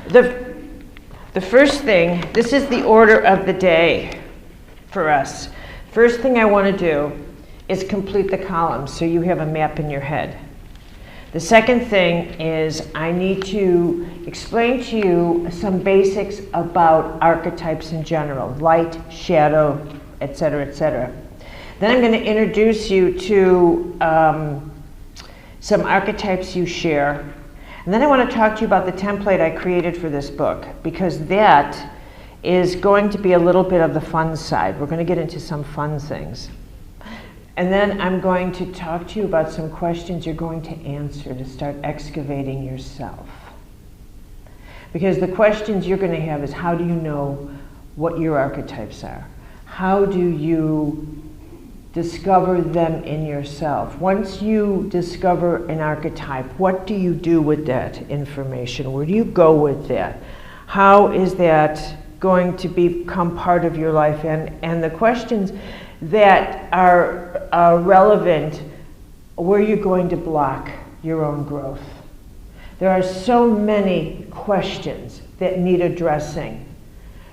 The first thing, this is the order of the day for us. First thing I want to do is complete the columns so you have a map in your head. The second thing is I need to explain to you some basics about archetypes in general, light, shadow, etc., etc. Then I'm going to introduce you to some archetypes you share. And then I want to talk to you about the template I created for this book, because that is going to be a little bit of the fun side. We're going to get into some fun things. And then I'm going to talk to you about some questions you're going to answer to start excavating yourself. Because the questions you're going to have is, how do you know what your archetypes are? How do you discover them in yourself? Once you discover an archetype, what do you do with that information? Where do you go with that? How is that going to become part of your life? And the questions that are relevant, where you're going to block your own growth. There are so many questions that need addressing.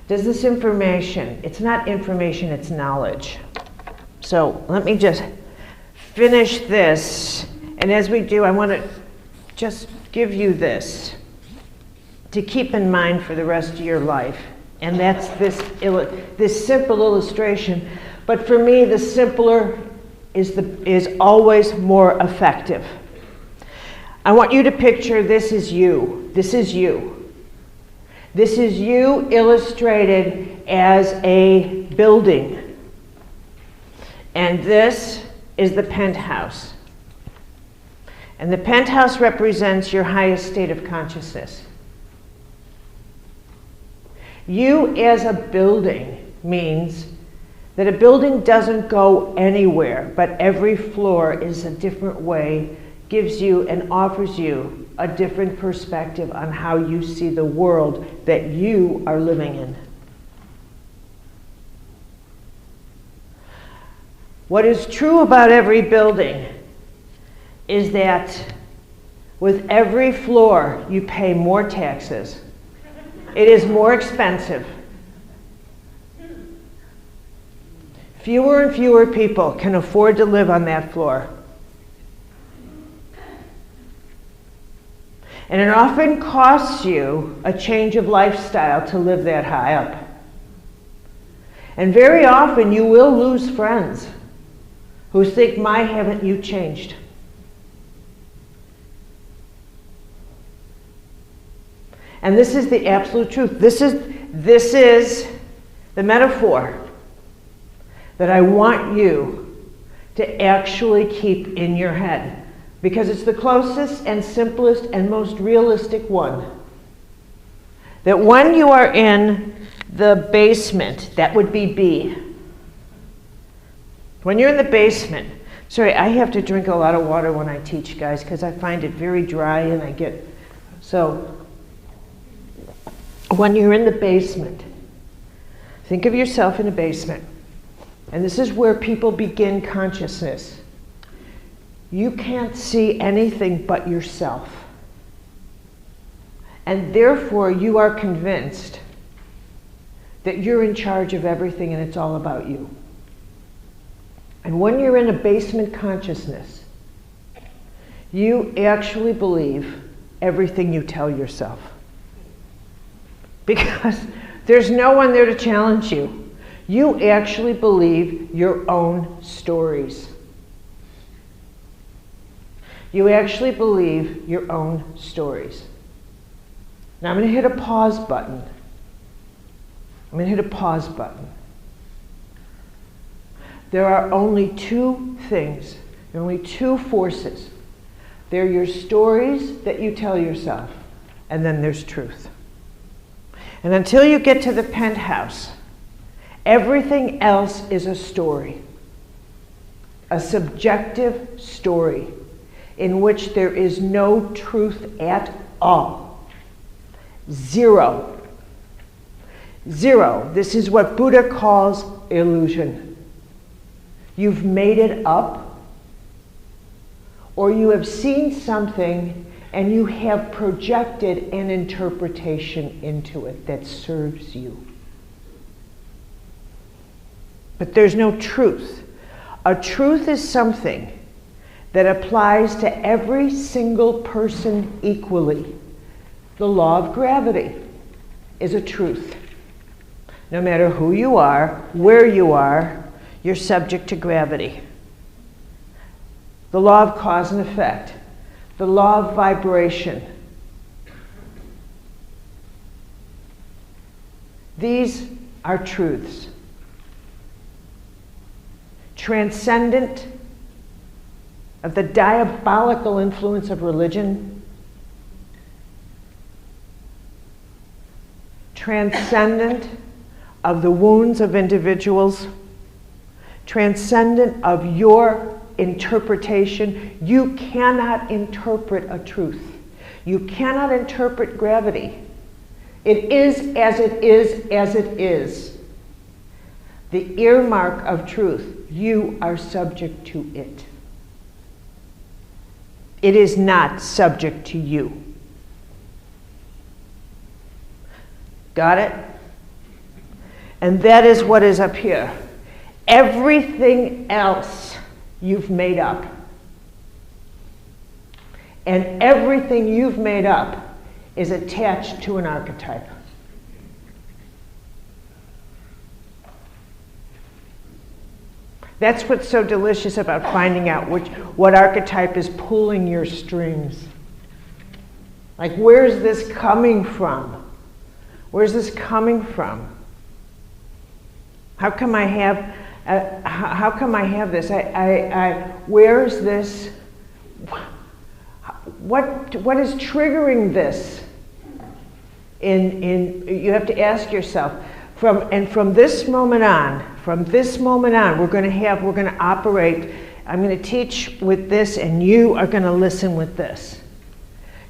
Does this information, it's not information, it's knowledge. So let me just finish this, and as we do, I want to just give you this to keep in mind for the rest of your life. And that's this simple illustration. But for me, the simpler is always more effective. I want you to picture this is you. This is you. This is you illustrated as a building. And this is the penthouse. And the penthouse represents your highest state of consciousness. You as a building means that a building doesn't go anywhere, but every floor is a different way, gives you and offers you a different perspective on how you see the world that you are living in. What is true about every building is that with every floor you pay more taxes. It is more expensive. Fewer and fewer people can afford to live on that floor. And it often costs you a change of lifestyle to live that high up. And very often you will lose friends who think, "My, haven't you changed?" And this is the absolute truth. This is the metaphor that I want you to actually keep in your head, because it's the closest and simplest and most realistic one. That when you are in the basement, that would be B. When you're in the basement, sorry, I have to drink a lot of water when I teach, guys, because I find it very dry and I get, so when you're in the basement, think of yourself in a basement. And this is where people begin consciousness. You can't see anything but yourself. And therefore, you are convinced that you're in charge of everything and it's all about you. And when you're in a basement consciousness, you actually believe everything you tell yourself. Because there's no one there to challenge you. You actually believe your own stories. You actually believe your own stories. Now I'm going to hit a pause button. I'm going to hit a pause button. There are only two things. There are only two forces. They're your stories that you tell yourself, and then there's truth. And until you get to the penthouse, everything else is a story. A subjective story in which there is no truth at all. Zero. Zero. This is what Buddha calls illusion. You've made it up, or you have seen something and you have projected an interpretation into it that serves you. But there's no truth. A truth is something that applies to every single person equally. The law of gravity is a truth. No matter who you are, where you are, you're subject to gravity. The law of cause and effect. The law of vibration. These are truths. Transcendent of the diabolical influence of religion. Transcendent of the wounds of individuals. Transcendent of your interpretation. You cannot interpret a truth. You cannot interpret gravity. It is as it is as it is. The earmark of truth, you are subject to it. It is not subject to you. Got it? And that is what is up here. Everything else you've made up. And everything you've made up is attached to an archetype. That's what's so delicious about finding out what archetype is pulling your strings. Like, where's this coming from? Where's this coming from? How come I have? How come I have this? Where's this? What is triggering this? You have to ask yourself. From this moment on, we're going to operate. I'm going to teach with this, and you are going to listen with this.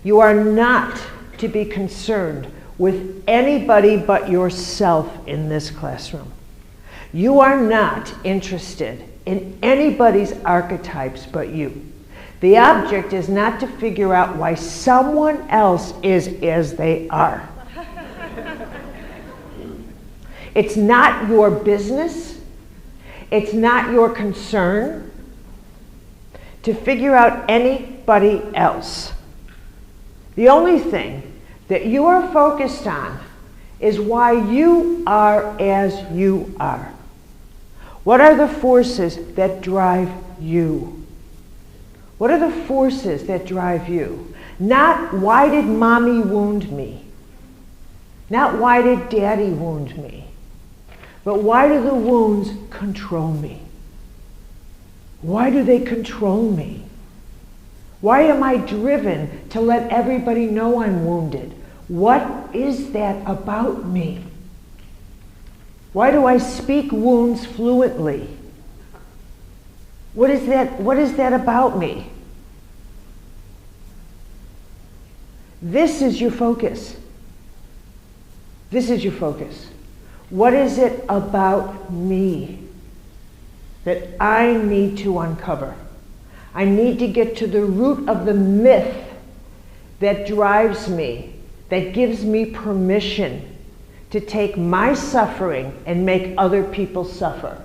You are not to be concerned with anybody but yourself in this classroom. You are not interested in anybody's archetypes but you. The object is not to figure out why someone else is as they are. It's not your business. It's not your concern to figure out anybody else. The only thing that you are focused on is why you are as you are. What are the forces that drive you? What are the forces that drive you? Not why did mommy wound me? Not why did daddy wound me? But why do the wounds control me? Why do they control me? Why am I driven to let everybody know I'm wounded? What is that about me? Why do I speak wounds fluently? What is that about me? This is your focus. This is your focus. What is it about me that I need to uncover? I need to get to the root of the myth that drives me, that gives me permission to take my suffering and make other people suffer.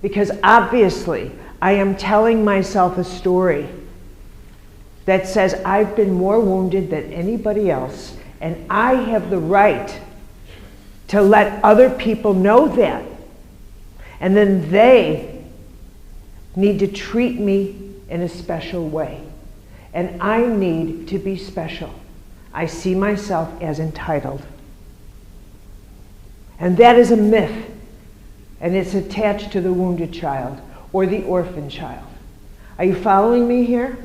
Because obviously, I am telling myself a story that says I've been more wounded than anybody else, and I have the right to let other people know that. And then they need to treat me in a special way. And I need to be special. I see myself as entitled. And that is a myth. And it's attached to the wounded child or the orphan child. Are you following me here?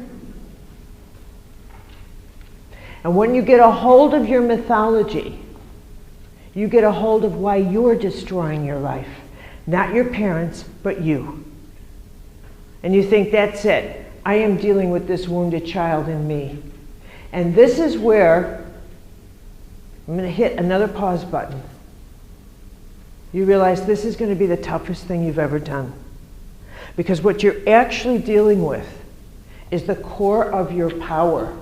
And when you get a hold of your mythology, you get a hold of why you're destroying your life. Not your parents, but you. And you think, that's it. I am dealing with this wounded child in me. And this is where I'm going to hit another pause button. You realize this is going to be the toughest thing you've ever done. Because what you're actually dealing with is the core of your power.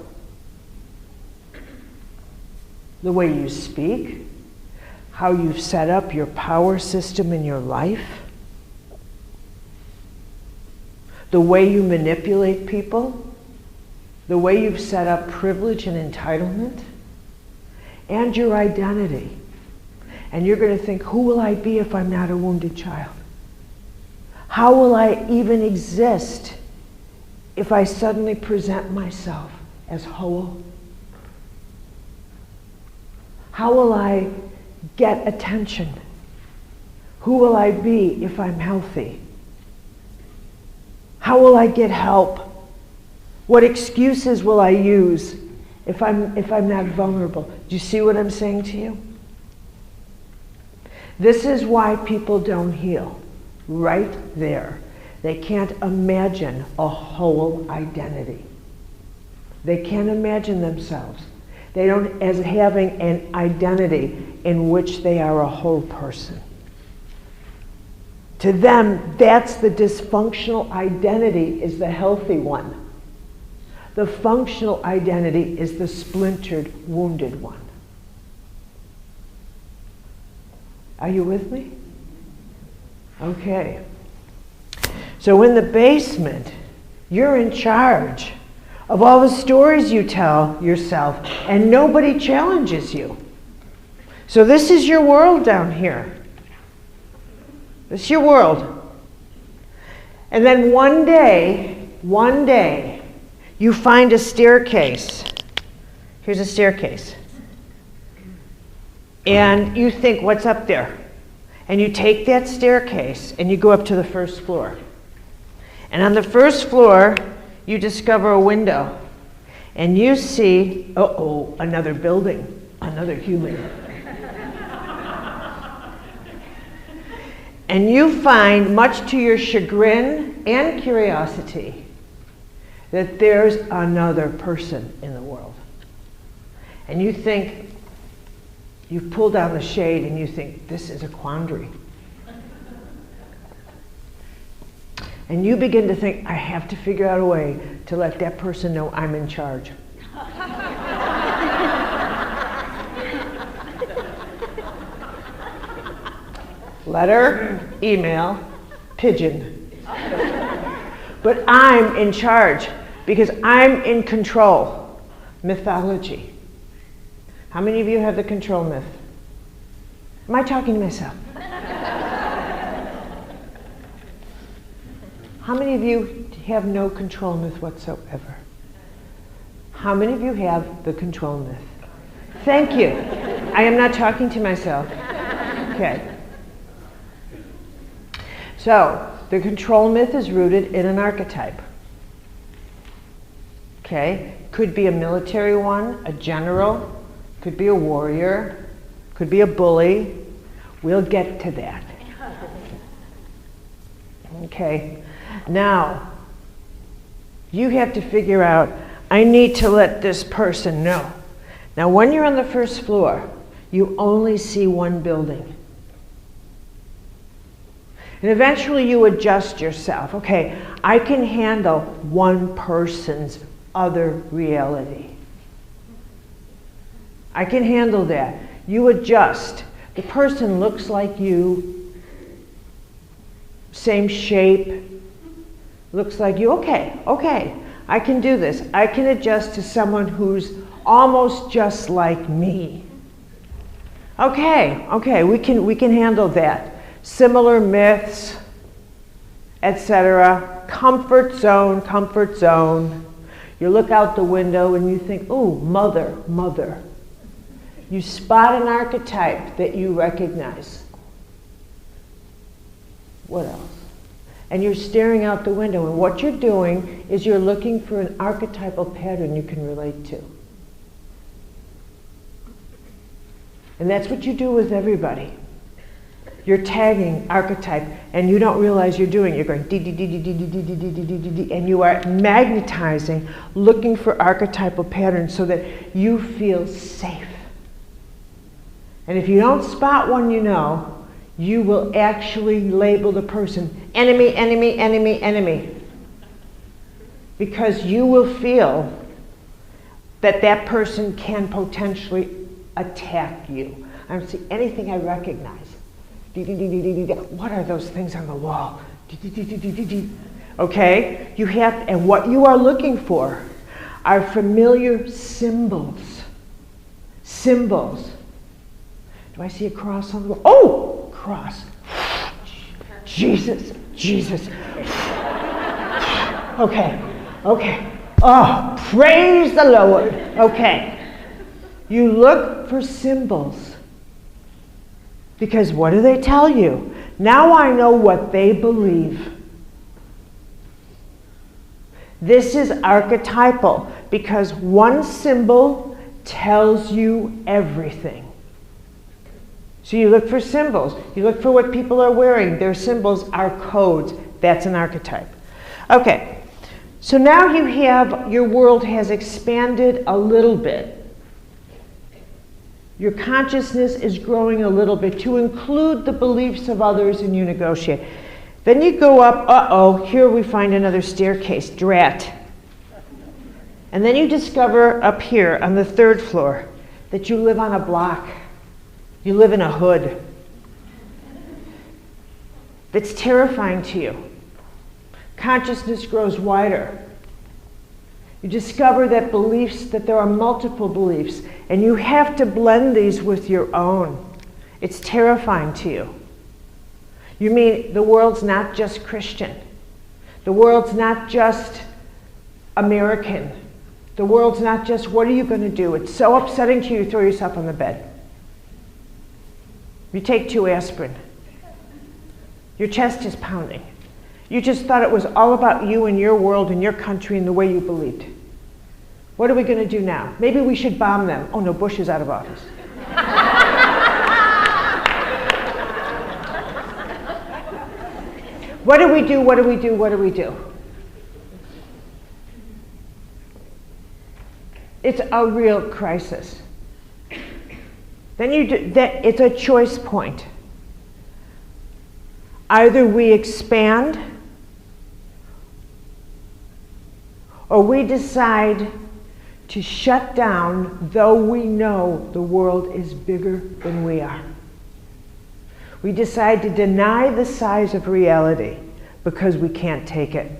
The way you speak, how you've set up your power system in your life, the way you manipulate people, the way you've set up privilege and entitlement, and your identity. And you're going to think, who will I be if I'm not a wounded child? How will I even exist if I suddenly present myself as whole? How will I get attention? Who will I be if I'm healthy? How will I get help? What excuses will I use if I'm not vulnerable? Do you see what I'm saying to you? This is why people don't heal. Right there. They can't imagine a whole identity. They can't imagine themselves. They don't as having an identity in which they are a whole person. To them, that's the dysfunctional identity, is the healthy one. The functional identity is the splintered, wounded one. Are you with me? Okay. So in the basement, you're in charge of all the stories you tell yourself, and nobody challenges you. So this is your world down here. This is your world. And then one day, you find a staircase. Here's a staircase. And you think, what's up there? And you take that staircase and you go up to the first floor. And on the first floor, you discover a window. And you see, another building, another human. And you find, much to your chagrin and curiosity, that there's another person in the world. And you think, you pull down the shade and you think, this is a quandary. And you begin to think, I have to figure out a way to let that person know I'm in charge. Letter, email, pigeon. But I'm in charge because I'm in control. Mythology. How many of you have the control myth? Am I talking to myself? How many of you have no control myth whatsoever? How many of you have the control myth? Thank you. I am not talking to myself. Okay. So, the control myth is rooted in an archetype. Okay? Could be a military one, a general, could be a warrior, could be a bully. We'll get to that. Okay? Now, you have to figure out, I need to let this person know. Now, when you're on the first floor, you only see one building. And eventually you adjust yourself. Okay, I can handle one person's other reality. I can handle that. You adjust. The person looks like you, same shape, looks like you. Okay, I can do this. I can adjust to someone who's almost just like me. Okay, we can handle that. Similar myths, etc. Comfort zone. You look out the window and you think, ooh, mother. You spot an archetype that you recognize. What else? And you're staring out the window, and what you're doing is you're looking for an archetypal pattern you can relate to. And that's what you do with everybody. You're tagging archetype, and you don't realize you're doing. You're going D, and you are magnetizing, looking for archetypal patterns so that you feel safe. And if you don't spot one you know, you will actually label the person enemy. because you will feel that that person can potentially attack you. I don't see anything I recognize. What are those things on the wall? Okay? You have, and what you are looking for are familiar symbols. Symbols. Do I see a cross on the wall? Oh! Cross. Jesus. Jesus. Okay. Okay. Oh, praise the Lord. Okay. You look for symbols. Because what do they tell you? Now I know what they believe. This is archetypal because one symbol tells you everything. So you look for symbols. You look for what people are wearing. Their symbols are codes. That's an archetype. Okay. So now you have, your world has expanded a little bit. Your consciousness is growing a little bit to include the beliefs of others, and you negotiate. Then you go up, here we find another staircase, drat. And then you discover up here on the 3rd floor that you live on a block. You live in a hood. That's terrifying to you. Consciousness grows wider. You discover that there are multiple beliefs, and you have to blend these with your own. It's terrifying to you. You mean the world's not just Christian. The world's not just American. The world's not just, what are you going to do? It's so upsetting to you, you throw yourself on the bed. You take 2 aspirin. Your chest is pounding. You just thought it was all about you and your world and your country and the way you believed. What are we going to do now? Maybe we should bomb them. Oh no, Bush is out of office. What do we do? What do we do? What do we do? It's a real crisis. Then it's a choice point. Either we expand or we decide to shut down, though we know the world is bigger than we are. We decide to deny the size of reality because we can't take it.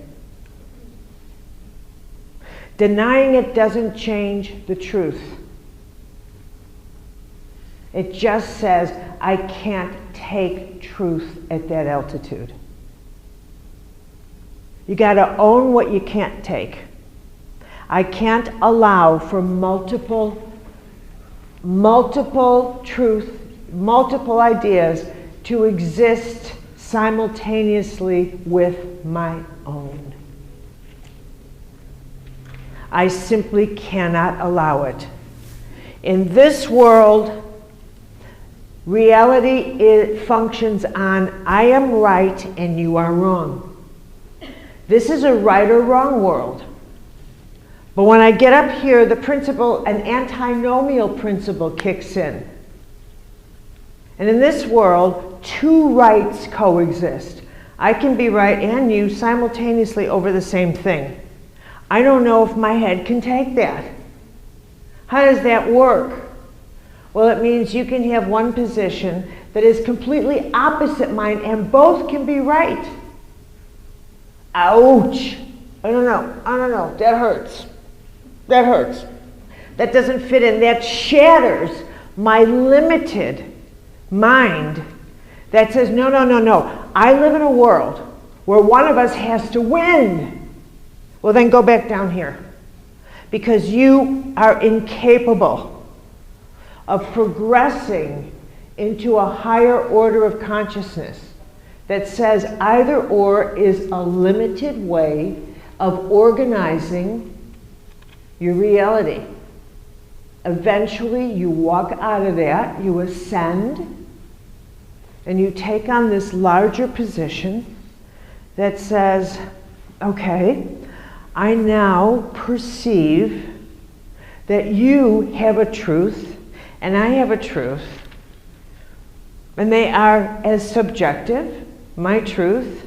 Denying it doesn't change the truth. It just says, I can't take truth at that altitude. You got to own what you can't take. I can't allow for multiple truth, multiple ideas to exist simultaneously with my own. I simply cannot allow it. In this world, reality functions on I am right and you are wrong. This is a right or wrong world. But when I get up here, the principle, an antinomial principle kicks in. And in this world, 2 rights coexist. I can be right and you simultaneously over the same thing. I don't know if my head can take that. How does that work? Well, it means you can have one position that is completely opposite mine and both can be right. Ouch. I don't know. That hurts. That hurts. That doesn't fit in. That shatters my limited mind that says, no. I live in a world where one of us has to win. Well, then go back down here. Because you are incapable of progressing into a higher order of consciousness that says either or is a limited way of organizing your reality. Eventually, you walk out of that, you ascend, and you take on this larger position that says, okay, I now perceive that you have a truth and I have a truth, and they are as subjective. My truth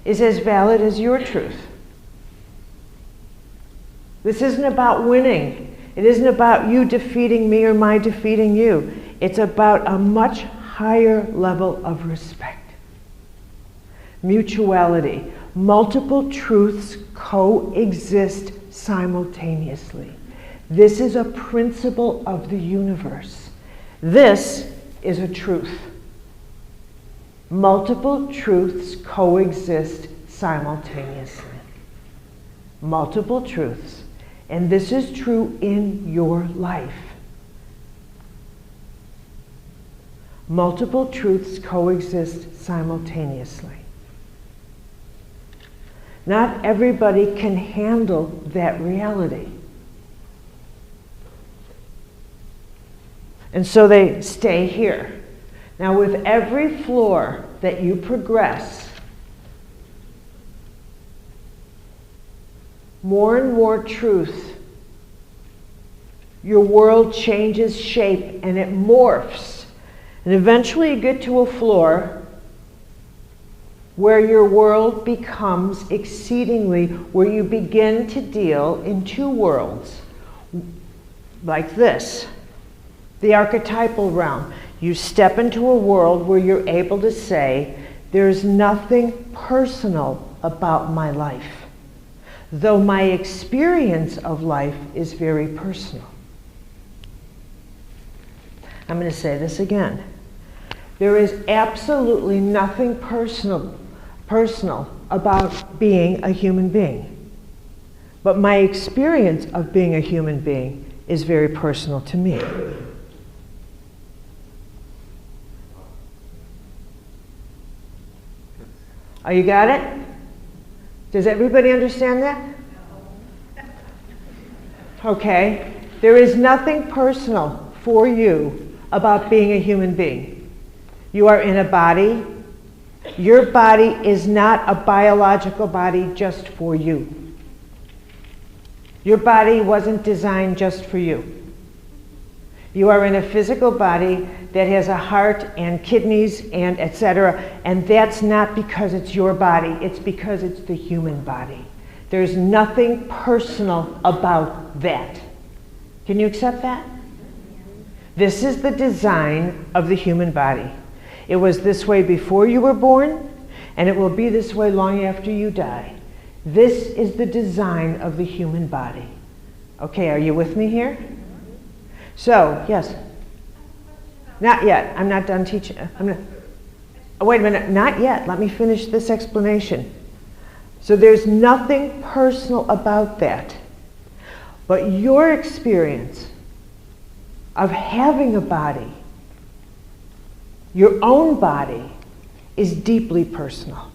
is as valid as your truth. This isn't about winning. It isn't about you defeating me or my defeating you. It's about a much higher level of respect. Mutuality. Multiple truths coexist simultaneously. This is a principle of the universe. This is a truth. Multiple truths coexist simultaneously. Multiple truths. And this is true in your life. Multiple truths coexist simultaneously. Not everybody can handle that reality. And so they stay here. Now, with every floor that you progress, more and more truth, your world changes shape and it morphs. And eventually you get to a floor where your world becomes exceedingly, where you begin to deal in two worlds, like this. The archetypal realm. You step into a world where you're able to say, there's nothing personal about my life, though my experience of life is very personal. I'm going to say this again. There is absolutely nothing personal about being a human being, but my experience of being a human being is very personal to me. Oh, you got it? Does everybody understand that? Okay. There is nothing personal for you about being a human being. You are in a body. Your body is not a biological body just for you. Your body wasn't designed just for you. You are in a physical body that has a heart and kidneys and etc. And that's not because it's your body. It's because it's the human body. There's nothing personal about that. Can you accept that? This is the design of the human body. It was this way before you were born, and it will be this way long after you die. This is the design of the human body. Okay, are you with me here? So, yes. Not yet. I'm not done teaching. Wait a minute. Not yet. Let me finish this explanation. So there's nothing personal about that. But your experience of having a body, your own body, is deeply personal.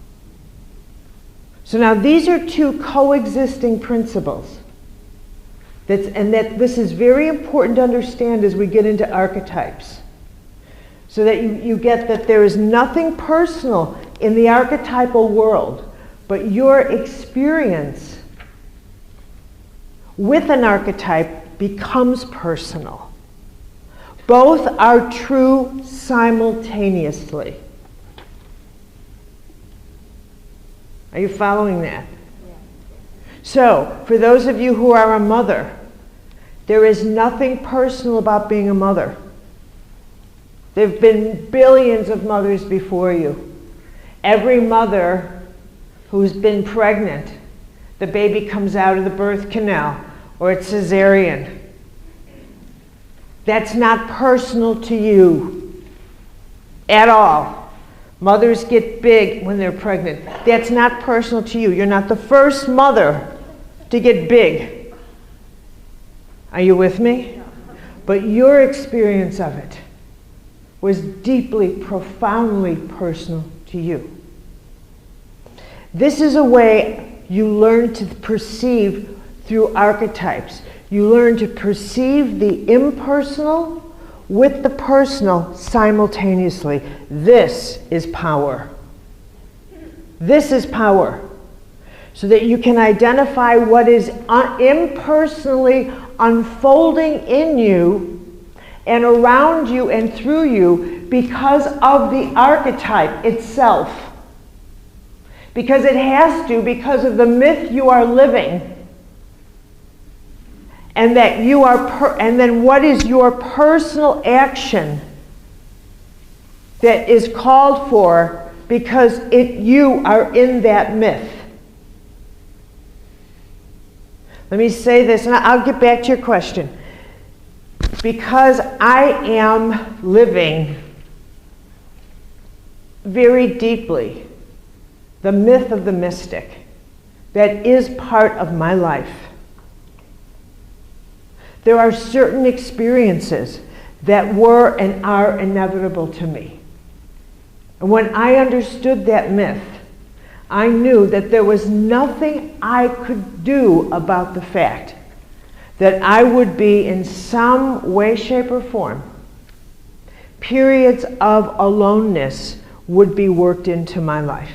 So now these are two coexisting principles. This is very important to understand as we get into archetypes. So that you get that there is nothing personal in the archetypal world, but your experience with an archetype becomes personal. Both are true simultaneously. Are you following that? So, for those of you who are a mother, there is nothing personal about being a mother. There have been billions of mothers before you. Every mother who's been pregnant, the baby comes out of the birth canal or it's cesarean. That's not personal to you at all. Mothers get big when they're pregnant. That's not personal to you. You're not the first mother to get big. Are you with me? But your experience of it was deeply, profoundly personal to you. This is a way you learn to perceive through archetypes. You learn to perceive the impersonal with the personal simultaneously. This is power. This is power. So that you can identify what is impersonally unfolding in you and around you and through you because of the archetype itself. Because it has to, because of the myth you are living. And that you are, and then what is your personal action that is called for because you are in that myth. Let me say this, and I'll get back to your question. Because I am living very deeply the myth of the mystic that is part of my life, there are certain experiences that were and are inevitable to me. And when I understood that myth, I knew that there was nothing I could do about the fact that I would be in some way, shape, or form, periods of aloneness would be worked into my life.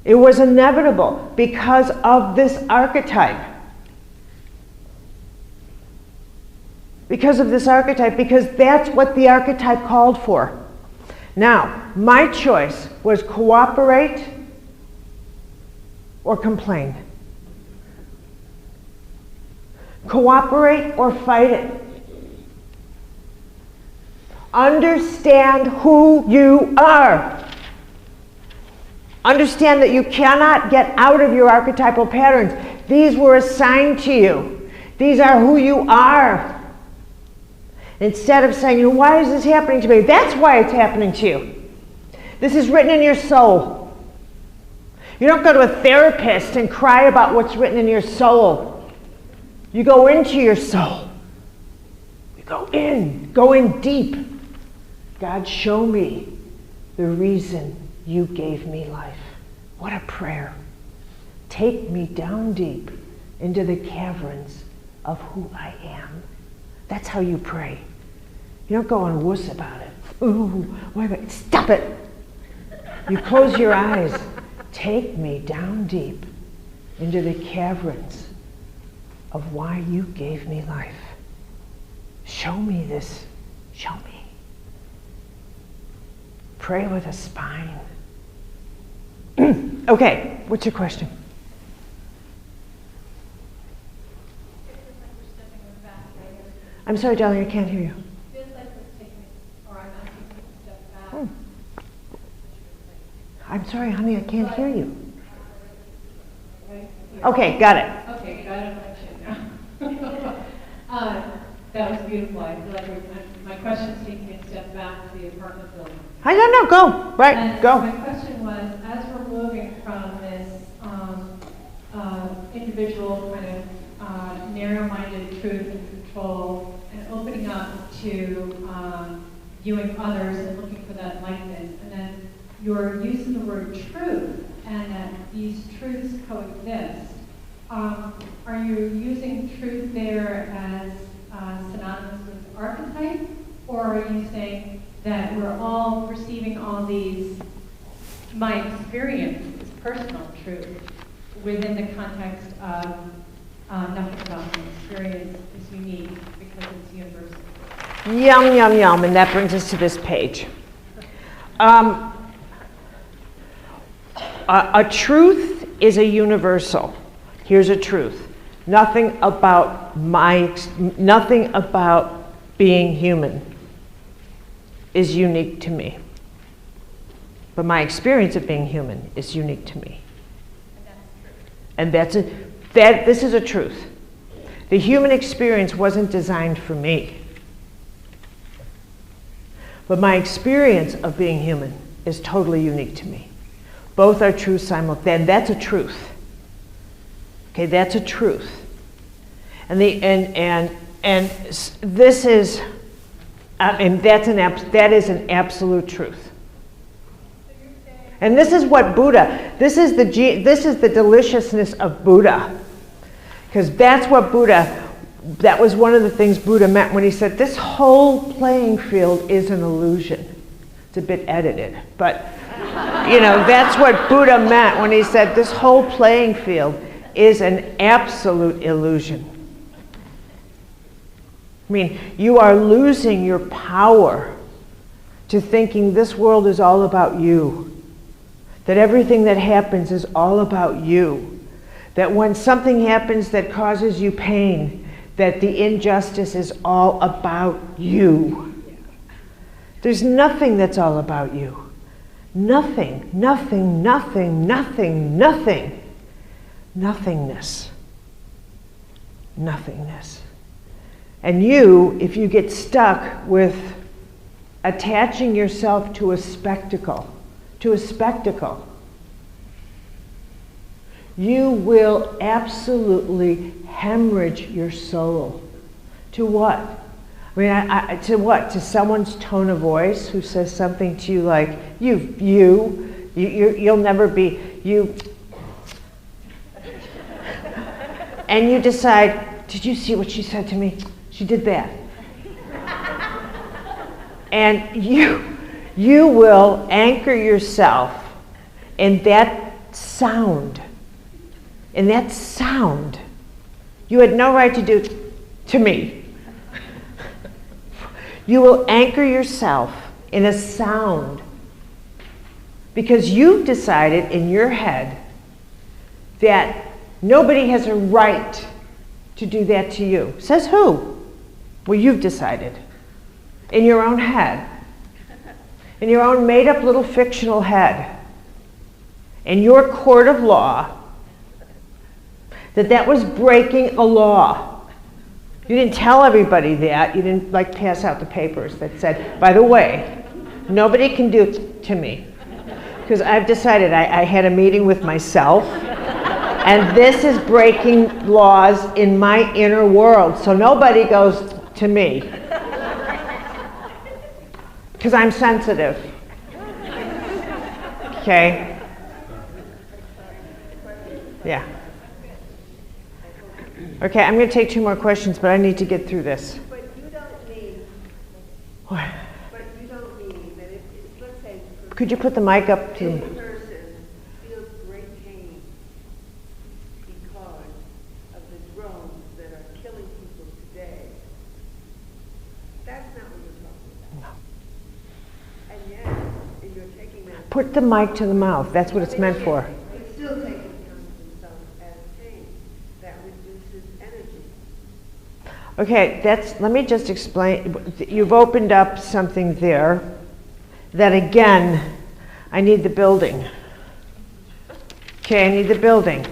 It was inevitable because of this archetype. Because of this archetype, because that's what the archetype called for. Now, my choice was cooperate or complain. Cooperate or fight it. Understand who you are. Understand that you cannot get out of your archetypal patterns. These were assigned to you. These are who you are. Instead of saying, why is this happening to me? That's why it's happening to you. This is written in your soul. You don't go to a therapist and cry about what's written in your soul. You go into your soul. You go in deep. God, show me the reason you gave me life. What a prayer. Take me down deep into the caverns of who I am. That's how you pray. You don't go and wuss about it. Ooh, wait a minute, stop it. You close your eyes. Take me down deep into the caverns of why you gave me life. Show me this. Show me. Pray with a spine. Okay, what's your question? I'm sorry, darling, I can't hear you. I'm sorry, honey, I can't hear you. Okay, got it. Okay, got it now. That was beautiful. I feel like my question's taking a step back to the apartment building. I don't know, go, right, And go. my question was, as we're moving from this individual kind of narrow-minded truth and control and opening up to viewing others and looking for that lightness, and then you're using the word truth, and that these truths coexist. Are you using truth there as synonymous with archetype, or are you saying that we're all perceiving all these, my experience is personal truth within the context of nothing about my experience is unique because it's universal? Yum, yum, yum, and that brings us to this page. A truth is a universal. Here's a truth. Nothing about being human is unique to me. But my experience of being human is unique to me. And this is a truth. The human experience wasn't designed for me. But my experience of being human is totally unique to me. Both are true simultaneously. That's a truth. Okay, that's a truth. And this is, that is an absolute truth. And this is what Buddha. This is the deliciousness of Buddha, because that's what Buddha. That was one of the things Buddha meant when he said this whole playing field is an illusion. It's a bit edited, but that's what Buddha meant when he said this whole playing field is an absolute illusion. I mean, you are losing your power to thinking this world is all about you, that everything that happens is all about you, that when something happens that causes you pain, that the injustice is all about you. There's nothing that's all about you. Nothing, nothing, nothing, nothing, nothing. Nothingness. Nothingness. And you, if you get stuck with attaching yourself to a spectacle, you will absolutely hemorrhage your soul. To what? I mean, to what? To someone's tone of voice who says something to you like, you'll never be, you. And you decide, did you see what she said to me? She did that. And you will anchor yourself in that sound. In that sound. You had no right to do to me. You will anchor yourself in a sound because you've decided in your head that nobody has a right to do that to you. Says who? Well, you've decided. In your own head. In your own made-up little fictional head. In your court of law. That was breaking a law. You didn't tell everybody that. You didn't pass out the papers that said, by the way, nobody can do it to me. Because I've decided, I had a meeting with myself, and this is breaking laws in my inner world, so nobody goes to me. Because I'm sensitive. Okay? Yeah. Okay, I'm going to take 2 more questions, but I need to get through this. But you don't mean. What? But you don't mean that if let's say. Could you put the mic up to Any me? person feels great pain because of the drones that are killing people today. That's not what you're talking about. No. And yet, you're taking that. Put the mic to the mouth. That's what it's meant for. It's still taking themselves as pain. That reduces energy. Okay, let me just explain. You've opened up something there that, again, I need the building. Okay, I need the building.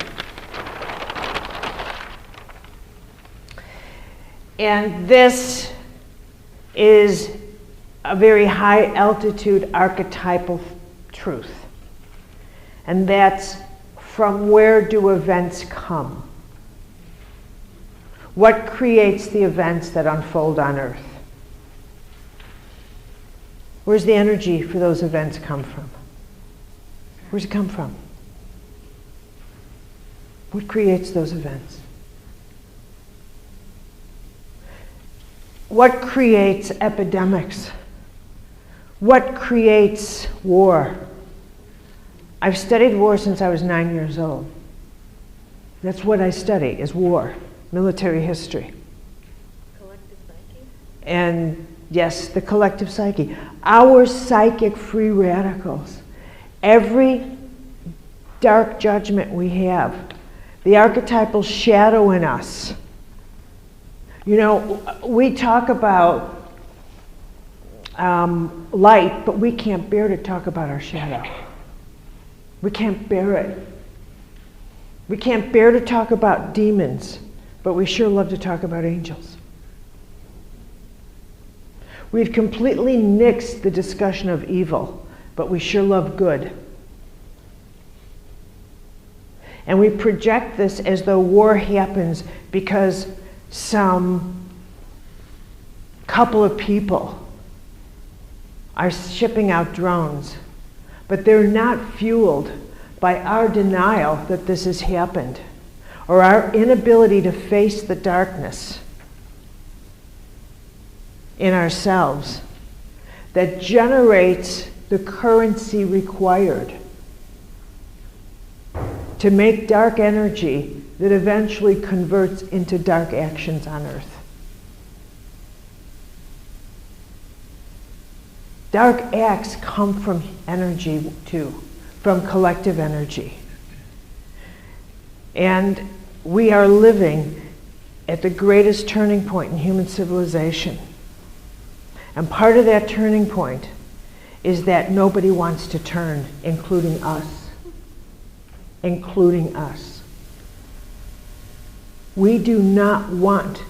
And this is a very high altitude archetypal truth. And that's, from where do events come? What creates the events that unfold on Earth? Where's the energy for those events come from? Where's it come from? What creates those events? What creates epidemics? What creates war? I've studied war since I was 9 years old. That's what I study, is war, military history. Collective psyche? And yes, the collective psyche. Our psychic free radicals. Every dark judgment we have, the archetypal shadow in us. You know, we talk about light, but we can't bear to talk about our shadow. We can't bear it. We can't bear to talk about demons, but we sure love to talk about angels. We've completely nixed the discussion of evil, but we sure love good. And we project this as though war happens because some couple of people are shipping out drones, but they're not fueled by our denial that this has happened, or our inability to face the darkness in ourselves that generates the currency required to make dark energy that eventually converts into dark actions on Earth. Dark acts come from energy too, from collective energy. And we are living at the greatest turning point in human civilization. And part of that turning point is that nobody wants to turn, including us. Including us. We do not want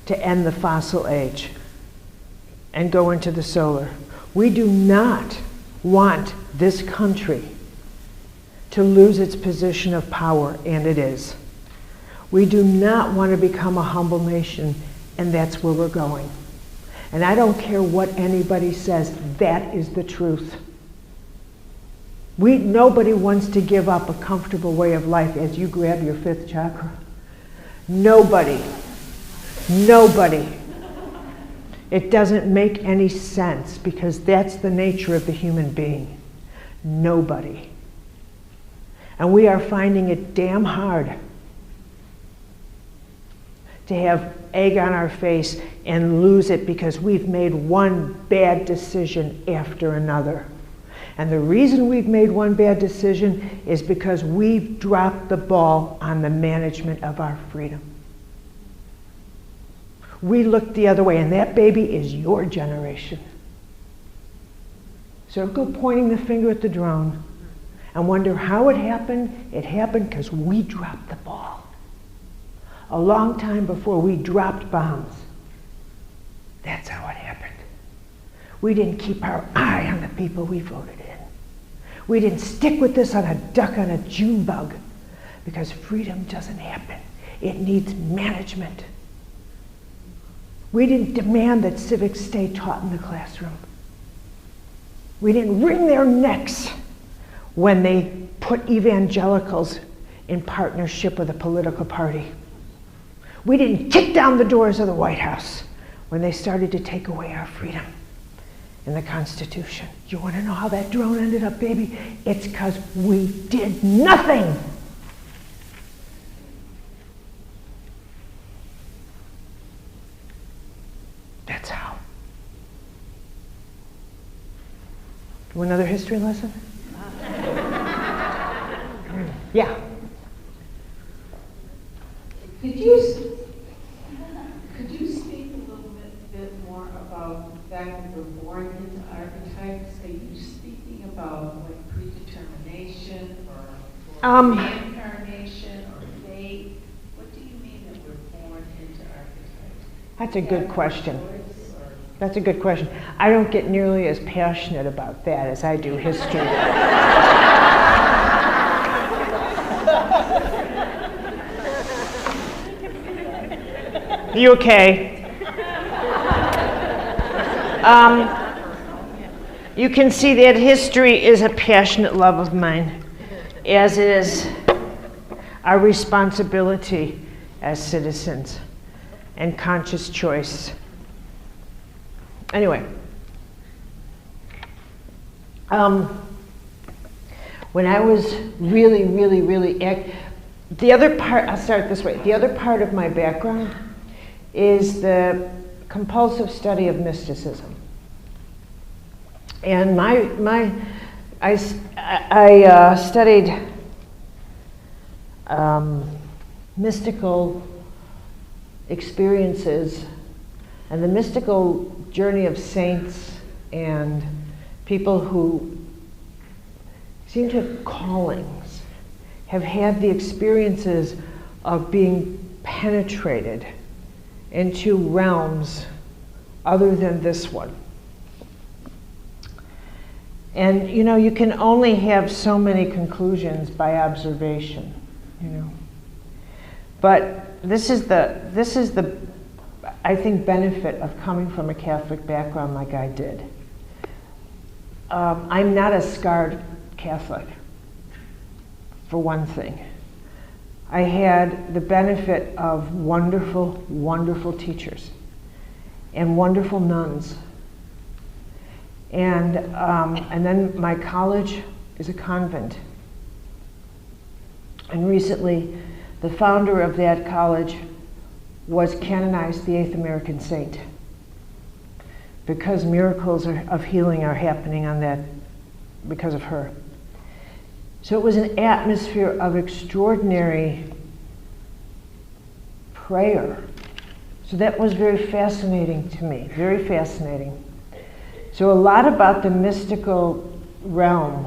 to end the fossil age and go into the solar. We do not want this country to lose its position of power, and it is. We do not want to become a humble nation, and that's where we're going. And I don't care what anybody says, that is the truth. Nobody wants to give up a comfortable way of life as you grab your fifth chakra. Nobody. Nobody. It doesn't make any sense because that's the nature of the human being. Nobody. And we are finding it damn hard to have egg on our face and lose it because we've made one bad decision after another. And the reason we've made one bad decision is because we've dropped the ball on the management of our freedom. We look the other way, and that baby is your generation. So go pointing the finger at the drone and wonder how it happened. It happened because we dropped the ball. A long time before we dropped bombs. That's how it happened. We didn't keep our eye on the people we voted in. We didn't stick with this on a duck on a June bug because freedom doesn't happen. It needs management. We didn't demand that civics stay taught in the classroom. We didn't wring their necks when they put evangelicals in partnership with a political party. We didn't kick down the doors of the White House when they started to take away our freedom in the Constitution. You want to know how that drone ended up, baby? It's because we did nothing. That's how. You want another history lesson? Yeah. Could you speak a little bit more about the fact that we're born into archetypes? Are you speaking about like predetermination or reincarnation or fate? What do you mean that we're born into archetypes? That's a good question. That's a good question. I don't get nearly as passionate about that as I do history. You okay? You can see that history is a passionate love of mine, as is our responsibility as citizens and conscious choice. Anyway, when I was really, the other part, I'll start this way. The other part of my background is the compulsive study of mysticism. And I studied mystical experiences and the mystical journey of saints and people who seem to have callings, have had the experiences of being penetrated into realms other than this one. And you know, you can only have so many conclusions by observation, you know. But this is the I think benefit of coming from a Catholic background like I did. I'm not a scarred Catholic, for one thing. I had the benefit of wonderful, wonderful teachers and wonderful nuns. And then my college is a convent. And recently, the founder of that college was canonized the 8th American saint because miracles of healing are happening on that because of her. So it was an atmosphere of extraordinary prayer. So that was very fascinating to me, very fascinating. So a lot about the mystical realm.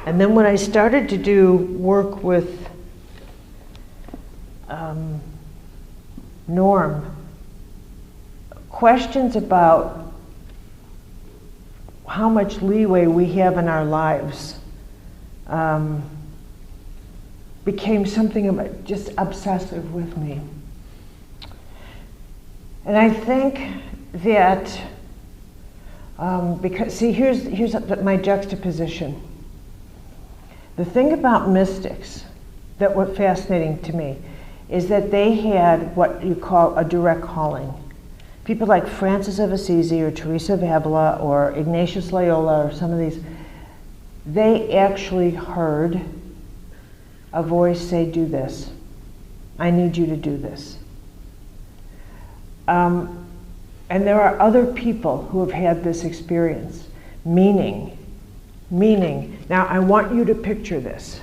And then when I started to do work with Norm, questions about how much leeway we have in our lives became something about just obsessive with me. And I think that, because, see, here's my juxtaposition. The thing about mystics that was fascinating to me is that they had what you call a direct calling. People like Francis of Assisi or Teresa of Avila or Ignatius Loyola or some of these, they actually heard a voice say, do this. I need you to do this. And there are other people who have had this experience, meaning. Now I want you to picture this.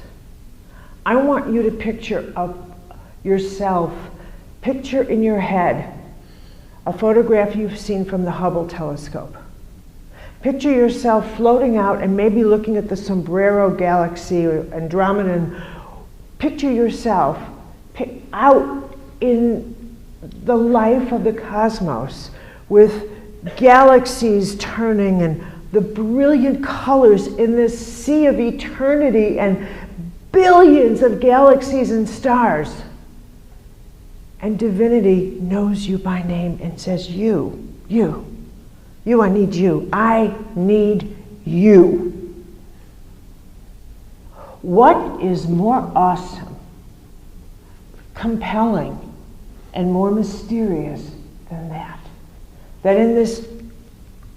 I want you to picture yourself, picture in your head a photograph you've seen from the Hubble telescope. Picture yourself floating out and maybe looking at the Sombrero Galaxy or Andromeda. And picture yourself out in the life of the cosmos with galaxies turning and the brilliant colors in this sea of eternity and billions of galaxies and stars. And divinity knows you by name and says, you, I need you. I need you. What is more awesome, compelling, and more mysterious than that? That in this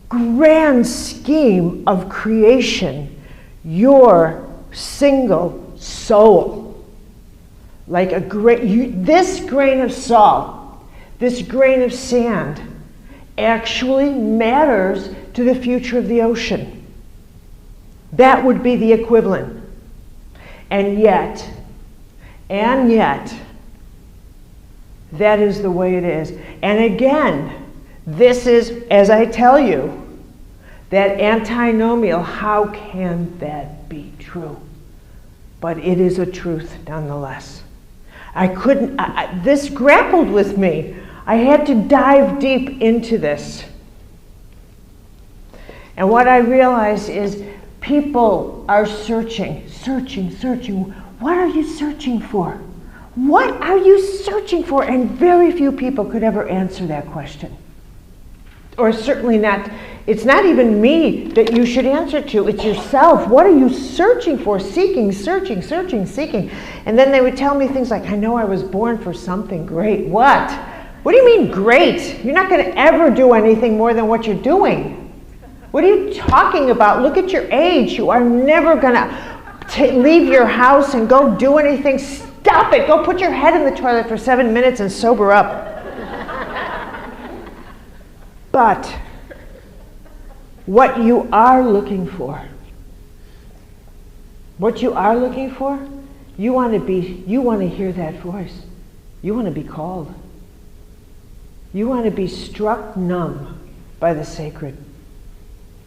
grand scheme of creation, your single soul, like this grain of salt, this grain of sand, actually matters to the future of the ocean. That would be the equivalent. And yet, that is the way it is. And again, this is, as I tell you, that antinomial, how can that be true? But it is a truth nonetheless. This grappled with me. I had to dive deep into this. And what I realized is people are searching. What are you searching for? What are you searching for? And very few people could ever answer that question. Or certainly not, it's not even me that you should answer to, it's yourself. What are you searching for? Seeking. And then they would tell me things like, I know I was born for something great. What? What do you mean great? You're not going to ever do anything more than what you're doing. What are you talking about? Look at your age. You are never going to leave your house and go do anything. Stop it. Go put your head in the toilet for 7 minutes and sober up. But what you are looking for, you want to hear that voice. You want to be called. You want to be struck numb by the sacred.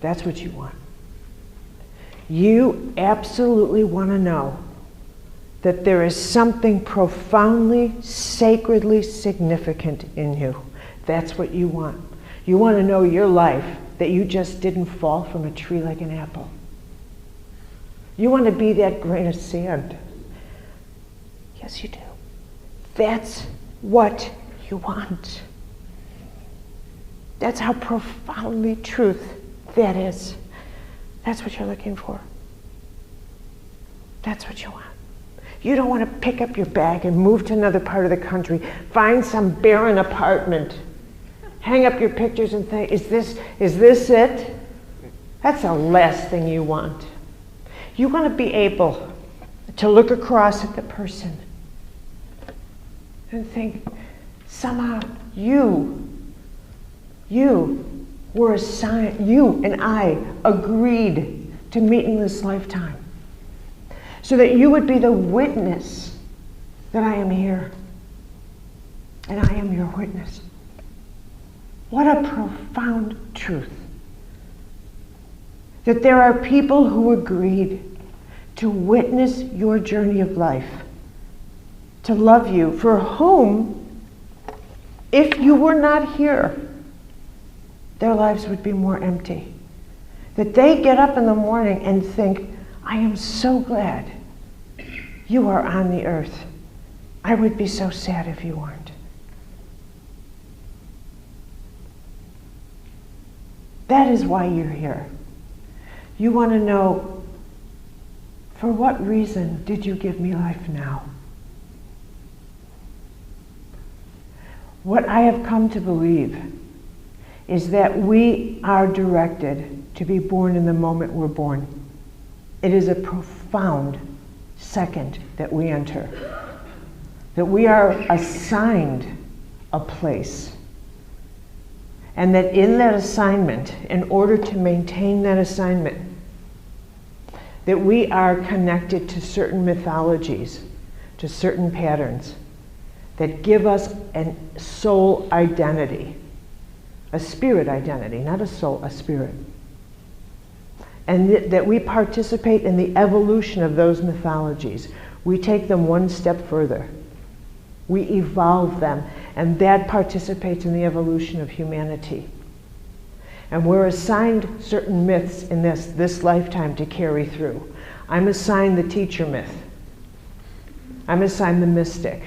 That's what you want. You absolutely want to know that there is something profoundly, sacredly significant in you. That's what you want. You want to know your life, that you just didn't fall from a tree like an apple. You want to be that grain of sand. Yes, you do. That's what you want. That's how profoundly truth that is. That's what you're looking for. That's what you want. You don't want to pick up your bag and move to another part of the country, find some barren apartment, hang up your pictures and think, is this it? That's the last thing you want. You want to be able to look across at the person and think, somehow you were assigned, you and I agreed to meet in this lifetime so that you would be the witness that I am here. and I am your witness. What a profound truth. That there are people who agreed to witness your journey of life, to love you, for whom, if you were not here, their lives would be more empty. That they get up in the morning and think, I am so glad you are on the earth. I would be so sad if you weren't. That is why you're here. You want to know, for what reason did you give me life now? What I have come to believe is that we are directed to be born in the moment we're born. It is a profound second that we enter. That we are assigned a place. And that in that assignment, in order to maintain that assignment, that we are connected to certain mythologies, to certain patterns that give us a soul identity, a spirit identity, not a soul, a spirit. And that we participate in the evolution of those mythologies. We take them one step further. We evolve them, and that participates in the evolution of humanity. And we're assigned certain myths in this lifetime to carry through. I'm assigned the teacher myth. I'm assigned the mystic.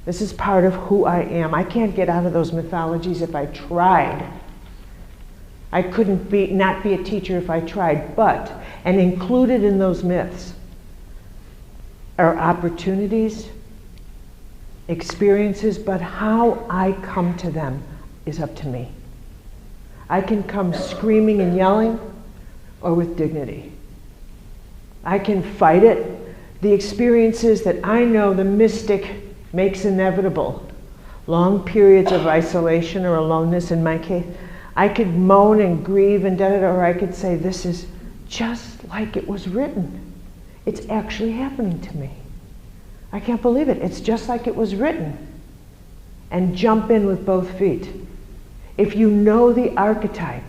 This is part of who I am. I can't get out of those mythologies if I tried. I couldn't not be a teacher if I tried, and included in those myths are opportunities, experiences, but how I come to them is up to me. I can come screaming and yelling or with dignity. I can fight it. The experiences that I know the mystic makes inevitable, long periods of isolation or aloneness in my case, I could moan and grieve and or I could say, this is just like it was written. It's actually happening to me. I can't believe it. It's just like it was written. And jump in with both feet. If you know the archetype,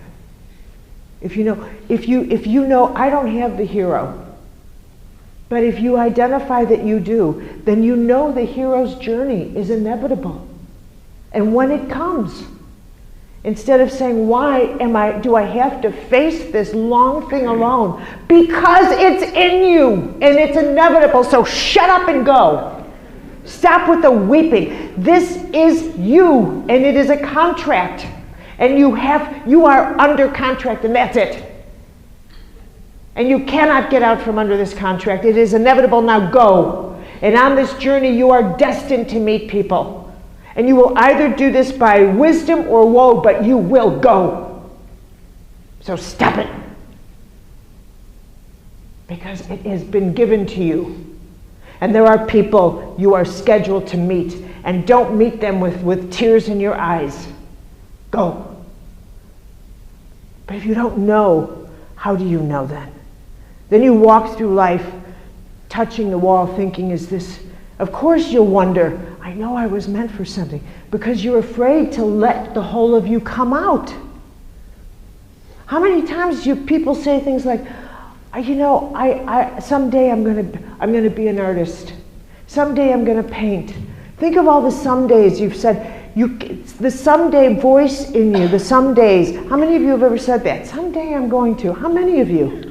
if you know I don't have the hero, but if you identify that you do, then you know the hero's journey is inevitable. And when it comes, instead of saying, why do I have to face this long thing alone? Because it's in you and it's inevitable, so shut up and go. Stop with the weeping. This is you, and it is a contract. And you are under contract, and that's it. And you cannot get out from under this contract. It is inevitable, now go. And on this journey, you are destined to meet people. And you will either do this by wisdom or woe, but you will go. So stop it. Because it has been given to you. And there are people you are scheduled to meet. And don't meet them with tears in your eyes. Go. But if you don't know, how do you know then? Then you walk through life touching the wall thinking, is this... Of course you'll wonder, I know I was meant for something, because you're afraid to let the whole of you come out. How many times do people say things like, someday I'm gonna be an artist. Someday I'm gonna paint. Think of all the somedays you've said. The someday voice in you, the somedays. How many of you have ever said that? Someday I'm going to. How many of you?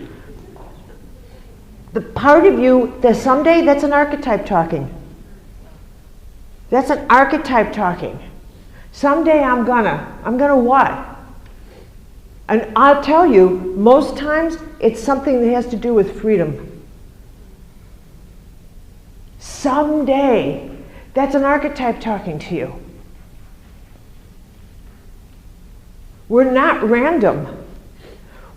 The part of you, the someday, that's an archetype talking. That's an archetype talking. Someday I'm gonna what? And I'll tell you, most times it's something that has to do with freedom. Someday, that's an archetype talking to you. We're not random.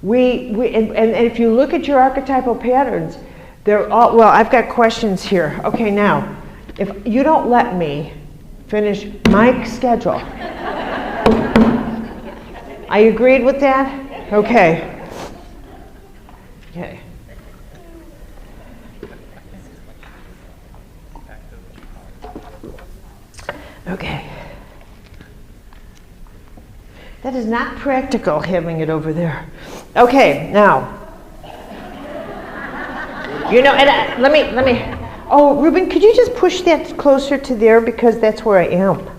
And if you look at your archetypal patterns, they're all, well, I've got questions here. Okay, now, if you don't let me finish my schedule. I agreed with that? Okay. Okay. Okay. That is not practical, having it over there. Okay, now. And let me. Oh, Ruben, could you just push that closer to there, because that's where I am.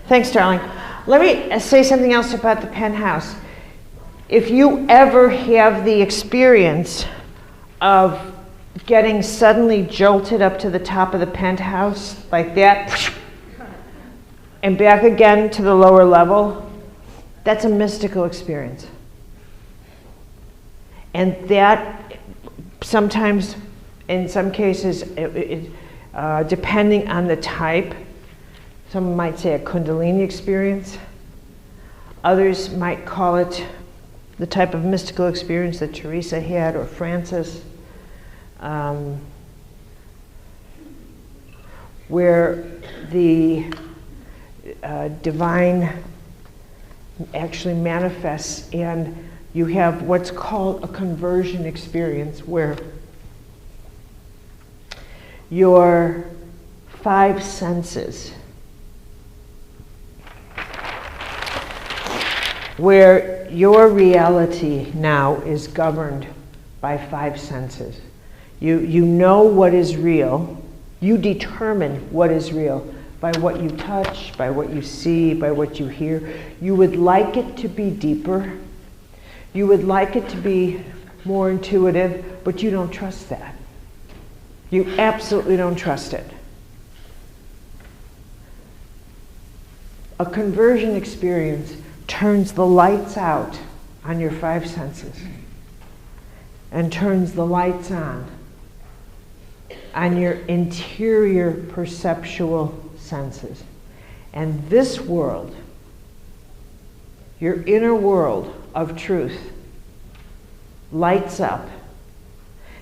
Thanks, darling. Let me say something else about the penthouse. If you ever have the experience of getting suddenly jolted up to the top of the penthouse like that, and back again to the lower level, that's a mystical experience. And that sometimes, in some cases, depending on the type, some might say a Kundalini experience. Others might call it the type of mystical experience that Teresa had, or Francis, where the divine actually manifests, and you have what's called a conversion experience, where your 5 senses, where your reality now is governed by 5 senses. You know what is real. You determine what is real by what you touch, by what you see, by what you hear. You would like it to be deeper. You would like it to be more intuitive, but you don't trust that. You absolutely don't trust it. A conversion experience turns the lights out on your 5 senses and turns the lights on your interior perceptual senses. And this world, your inner world of truth, lights up.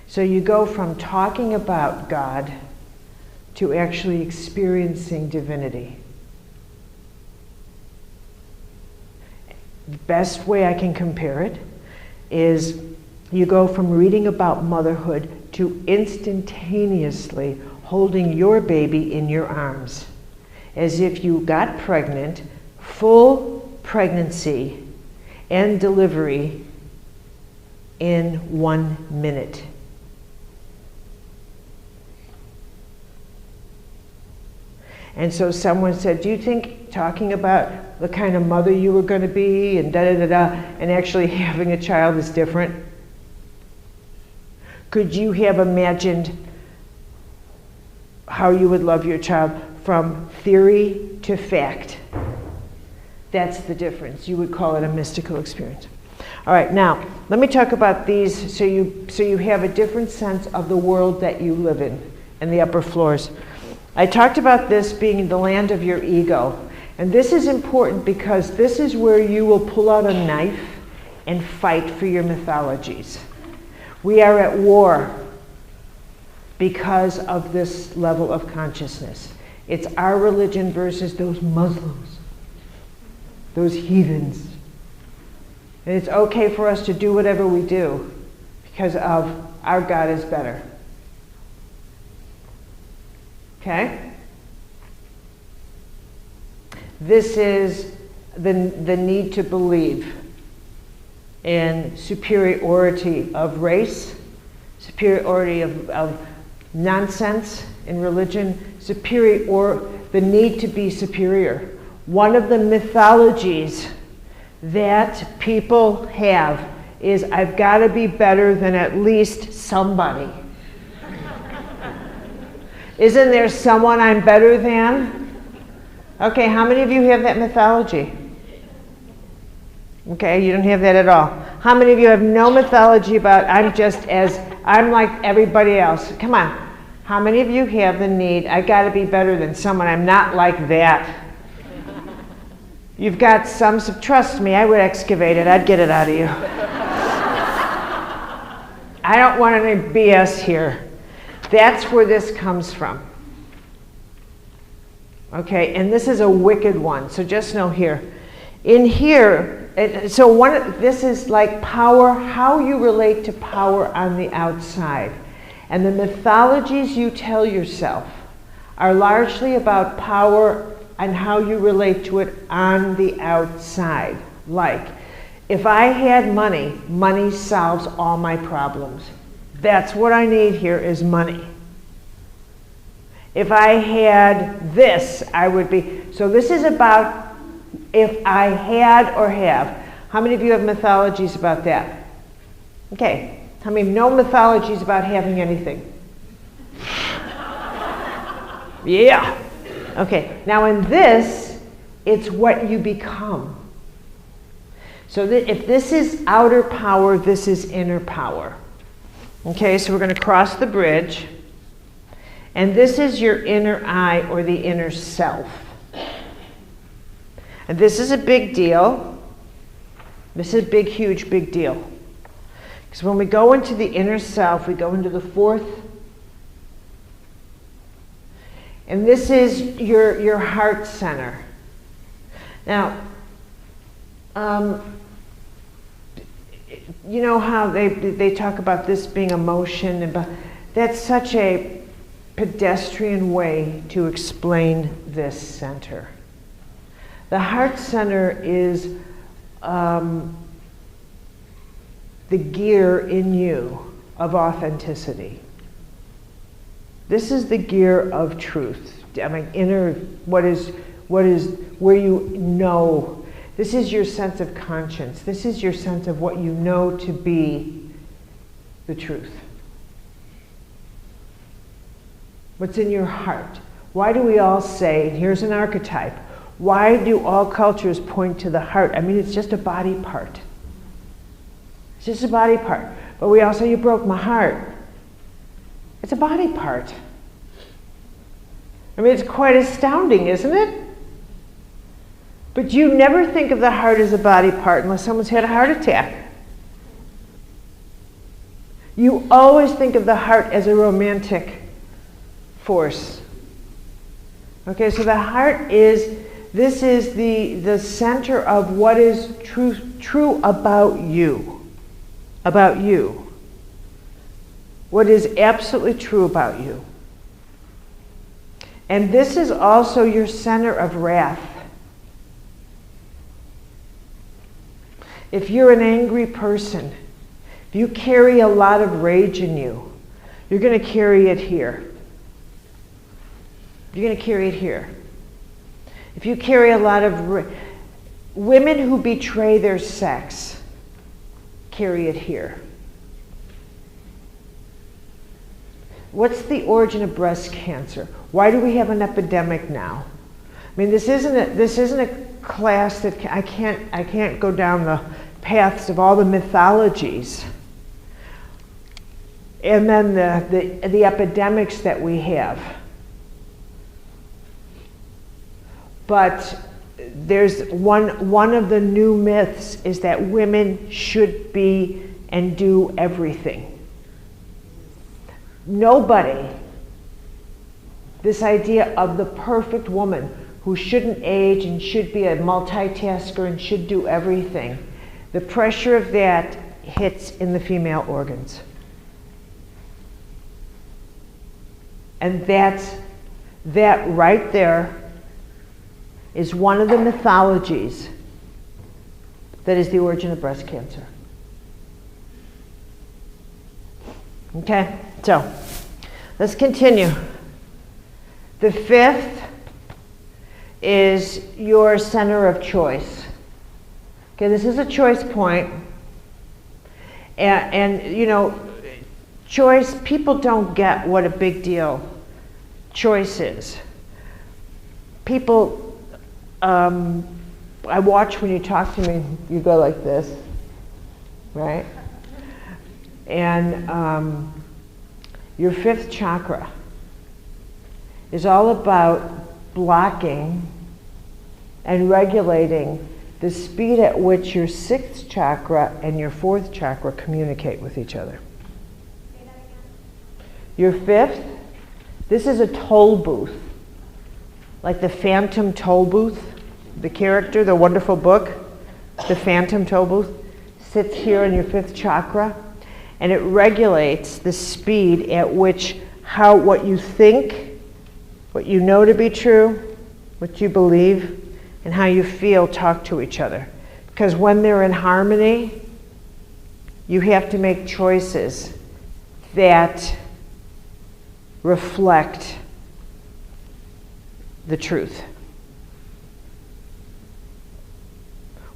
So you go from talking about God to actually experiencing divinity. The best way I can compare it is you go from reading about motherhood to instantaneously holding your baby in your arms, as if you got pregnant, full pregnancy and delivery in 1 minute. And so someone said, do you think talking about the kind of mother you were going to be and da-da-da-da and actually having a child is different? Could you have imagined how you would love your child from theory to fact? That's the difference. You would call it a mystical experience. All right, now, let me talk about these so you have a different sense of the world that you live in the upper floors. I talked about this being the land of your ego. And this is important because this is where you will pull out a knife and fight for your mythologies. We are at war because of this level of consciousness. It's our religion versus those Muslims, those heathens. And it's okay for us to do whatever we do because of our God is better. Okay? This is the need to believe in superiority of race, superiority of nonsense in religion, the need to be superior. One of the mythologies that people have is, I've got to be better than at least somebody. Isn't there someone I'm better than? Okay, how many of you have that mythology? Okay, you don't have that at all. How many of you have no mythology about, I'm like everybody else? Come on. How many of you have the need, I got to be better than someone, I'm not like that? You've got some, trust me, I would excavate it, I'd get it out of you. I don't want any BS here. That's where this comes from. Okay, and this is a wicked one, so just know here. In here, this is like power, how you relate to power on the outside. And the mythologies you tell yourself are largely about power and how you relate to it on the outside. Like, if I had money, money solves all my problems. That's what I need here is money. If I had this, I would be. So this is about if I had or have. How many of you have mythologies about that? Okay. How many no mythologies about having anything? Yeah. Okay. Now in this, it's what you become. So if this is outer power, this is inner power. Okay, so we're going to cross the bridge. And this is your inner eye or the inner self. And this is a big deal. This is a big, huge, big deal. Because when we go into the inner self, we go into the fourth. And this is your heart center. Now, you know how they talk about this being emotion, and that's such a pedestrian way to explain this center. The heart center is the gear in you of authenticity. This is the gear of truth. I mean, inner, what is where you know. This is your sense of conscience. This is your sense of what you know to be the truth. What's in your heart? Why do we all say, and here's an archetype, why do all cultures point to the heart? I mean, it's just a body part. It's just a body part. But we all say, you broke my heart. It's a body part. I mean, it's quite astounding, isn't it? But you never think of the heart as a body part unless someone's had a heart attack. You always think of the heart as a romantic force. Okay, so the heart is, this is the center of what is true about you. About you. What is absolutely true about you. And this is also your center of wrath. If you're an angry person, if you carry a lot of rage in you, you're going to carry it here. You're going to carry it here. If you carry a lot of women who betray their sex, carry it here. What's the origin of breast cancer? Why do we have an epidemic now? I mean, this isn't a class that I can't go down the paths of all the mythologies and then the epidemics that we have. But there's one of the new myths is that women should be and do everything. Nobody, this idea of the perfect woman who shouldn't age and should be a multitasker and should do everything, the pressure of that hits in the female organs. And that right there is one of the mythologies that is the origin of breast cancer. Okay, so let's continue. The fifth is your center of choice. Okay, this is a choice point. And you know, choice, people don't get what a big deal choice is. People, I watch when you talk to me, you go like this, right? And your fifth chakra is all about blocking and regulating the speed at which your sixth chakra and your fourth chakra communicate with each other. Your fifth, this is a toll booth, like the Phantom Toll Booth, the character, the wonderful book, the Phantom Toll Booth, sits here in your fifth chakra, and it regulates the speed at which what you think, what you know to be true, what you believe, and how you feel talk to each other. Because when they're in harmony, you have to make choices that reflect the truth.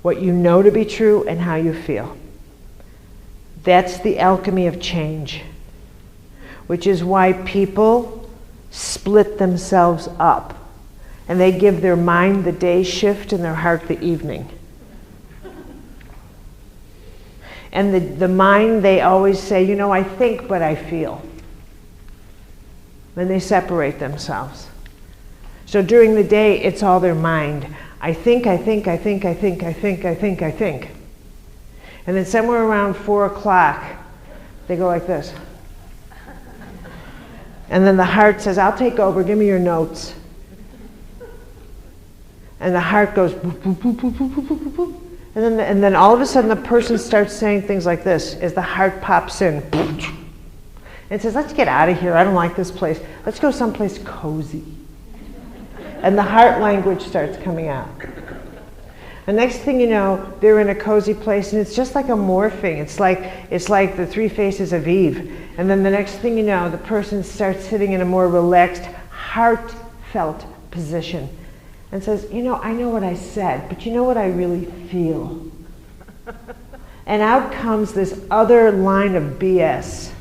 What you know to be true and how you feel. That's the alchemy of change, which is why people split themselves up and they give their mind the day shift and their heart the evening. And the mind, they always say, you know, I think, but I feel. Then they separate themselves. So during the day, it's all their mind. I think. And then somewhere around 4 o'clock, they go like this. And then the heart says, I'll take over, give me your notes. And the heart goes, boop, boop, boop, boop, boop, boop, boop, boop. And then all of a sudden the person starts saying things like this as the heart pops in. And says, let's get out of here, I don't like this place. Let's go someplace cozy. And the heart language starts coming out. The next thing you know, they're in a cozy place, and it's just like a morphing. It's like the 3 faces of Eve. And then the next thing you know, the person starts sitting in a more relaxed, heartfelt position and says, you know, I know what I said, but you know what I really feel? And out comes this other line of BS.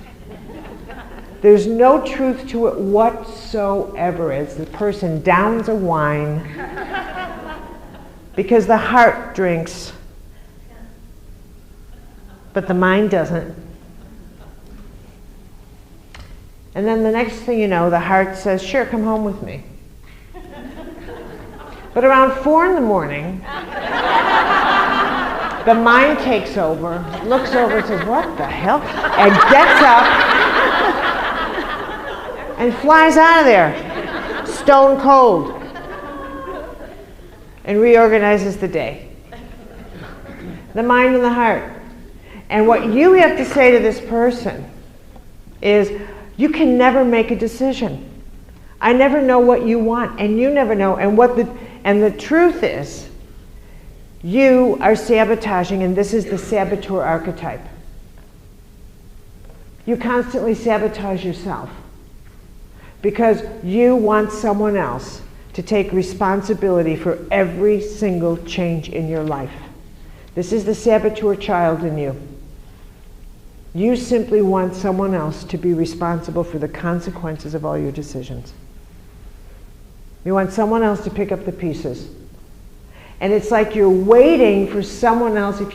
There's no truth to it whatsoever as the person downs a wine because the heart drinks, but the mind doesn't. And then the next thing you know, the heart says, sure, come home with me. But around 4 in the morning, the mind takes over, looks over and says, what the hell? And gets up and flies out of there, stone cold, and reorganizes the day. The mind and the heart. And what you have to say to this person is, you can never make a decision. I never know what you want, and you never know. And the truth is, you are sabotaging, and this is the saboteur archetype. You constantly sabotage yourself because you want someone else to take responsibility for every single change in your life. This is the saboteur child in you. You simply want someone else to be responsible for the consequences of all your decisions. You want someone else to pick up the pieces. And it's like you're waiting for someone else. If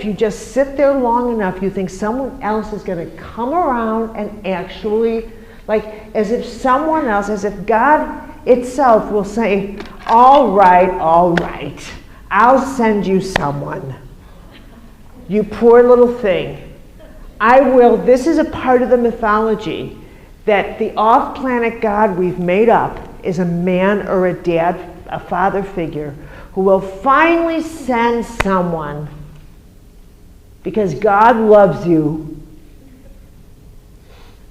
you just sit there long enough, you think someone else is going to come around and actually, like as if someone else, as if God itself will say, all right, I'll send you someone. You poor little thing. I will. This is a part of the mythology that the off-planet God we've made up is a man or a dad, a father figure, who will finally send someone because God loves you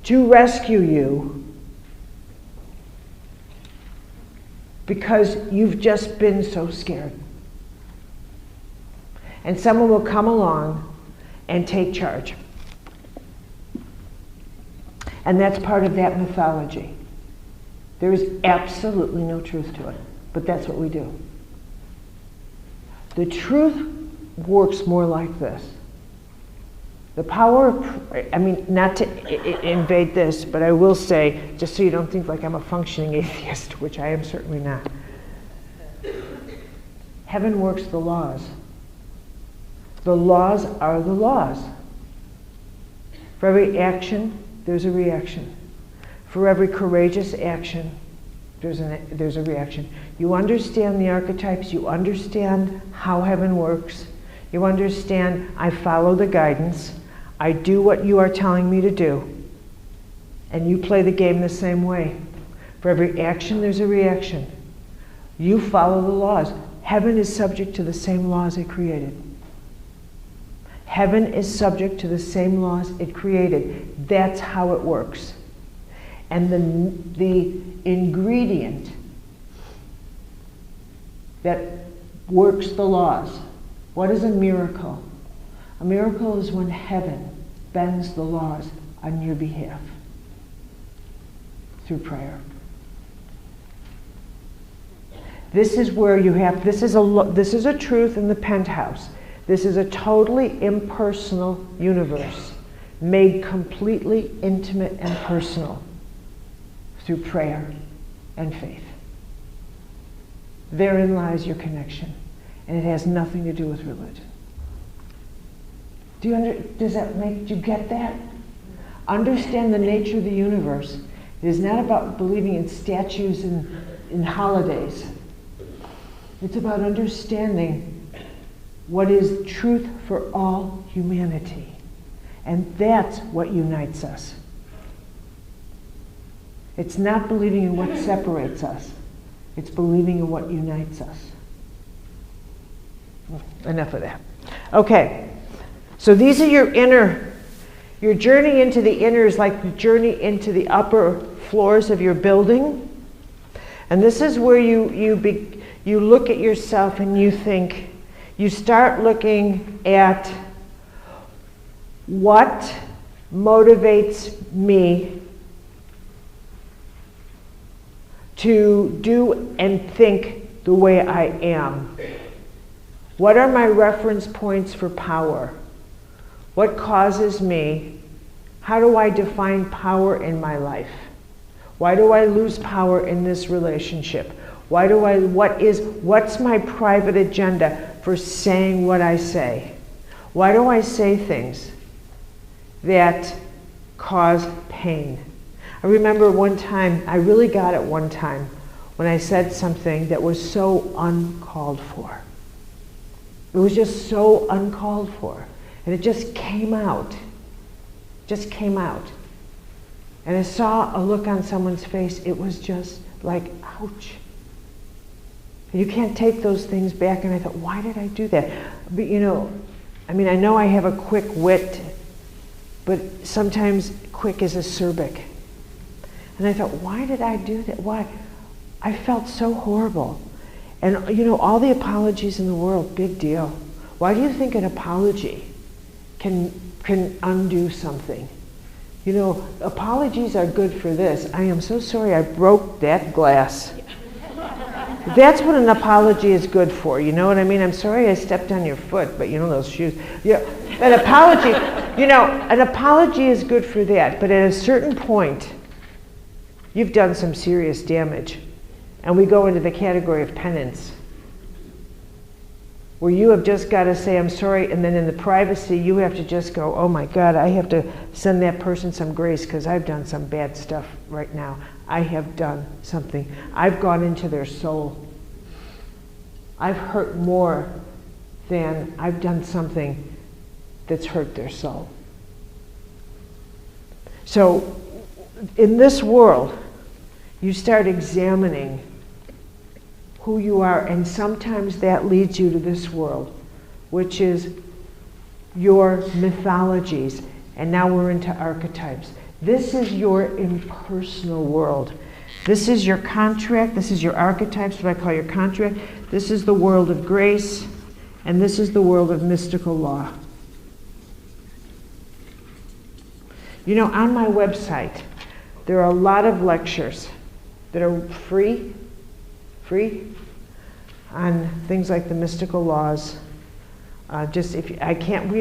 to rescue you because you've just been so scared. And someone will come along and take charge. And that's part of that mythology. There is absolutely no truth to it, but that's what we do. The truth works more like this. The power of, not to invade this, but I will say, just so you don't think like I'm a functioning atheist, which I am certainly not. Heaven works the laws. The laws are the laws. For every action, there's a reaction. For every courageous action, there's a reaction. You understand the archetypes, you understand how heaven works, you understand I follow the guidance, I do what you are telling me to do, and you play the game the same way. For every action, there's a reaction. You follow the laws. Heaven is subject to the same laws it created. Heaven is subject to the same laws it created. That's how it works. And the ingredient that works the laws What is a miracle? A miracle is when heaven bends the laws on your behalf through prayer. This is where you have, this is a truth in the penthouse. This is a totally impersonal universe, made completely intimate and personal through prayer and faith. Therein lies your connection, and it has nothing to do with religion. Does you get that? Understand the nature of the universe. It is not about believing in statues and in holidays. It's about understanding what is truth for all humanity. And that's what unites us. It's not believing in what separates us. It's believing in what unites us. Enough of that. Okay, so these are your journey into the inner is like the journey into the upper floors of your building. And this is where you look at yourself and you start looking at what motivates me to do and think the way I am. What are my reference points for power? What causes me? How do I define power in my life? Why do I lose power in this relationship? What's my private agenda for saying what I say? Why do I say things that cause pain? I remember one time, I really got it one time, when I said something that was so uncalled for. It was just so uncalled for. And it just came out. Just came out. And I saw a look on someone's face. It was just like, ouch. You can't take those things back. And I thought, why did I do that? But I know I have a quick wit, but sometimes quick is acerbic. And I thought, why did I do that? Why? I felt so horrible. And all the apologies in the world, big deal. Why do you think an apology can undo something? Apologies are good for this. I am so sorry I broke that glass. That's what an apology is good for. You know what I mean? I'm sorry I stepped on your foot, but those shoes. Yeah, an apology is good for that. But at a certain point, you've done some serious damage. And we go into the category of penance, where you have just got to say, I'm sorry, and then in the privacy, you have to just go, oh my God, I have to send that person some grace because I've done some bad stuff right now. I have done something. I've gone into their soul. I've hurt more than I've done something that's hurt their soul. So in this world, you start examining who you are, and sometimes that leads you to this world, which is your mythologies. And now we're into archetypes. This is your impersonal world. This is your contract. This is your archetypes, what I call your contract. This is the world of grace, and this is the world of mystical law. On my website, there are a lot of lectures that are free on things like the mystical laws. We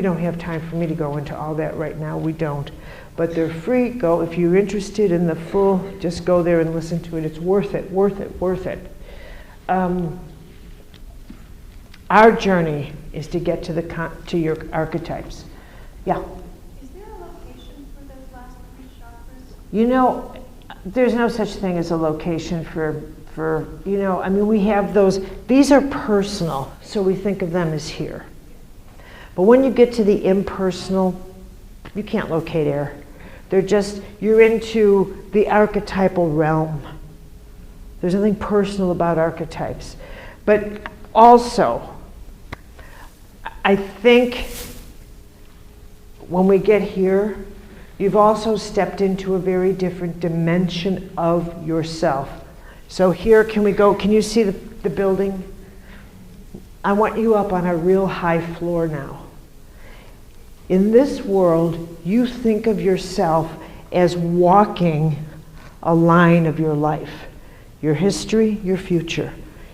don't have time for me to go into all that right now. We don't, but they're free. If you're interested in the full, just go there and listen to it. It's worth it. Our journey is to get to your archetypes. Yeah. Is there a location for those last 3 chakras? There's no such thing as a location for we have those. These are personal, so we think of them as here. But when you get to the impersonal, you can't locate there. You're into the archetypal realm. There's nothing personal about archetypes. But also, I think when we get here, you've also stepped into a very different dimension of yourself. So here, can you see the building? I want you up on a real high floor now. In this world, you think of yourself as walking a line of your life, your history, your future.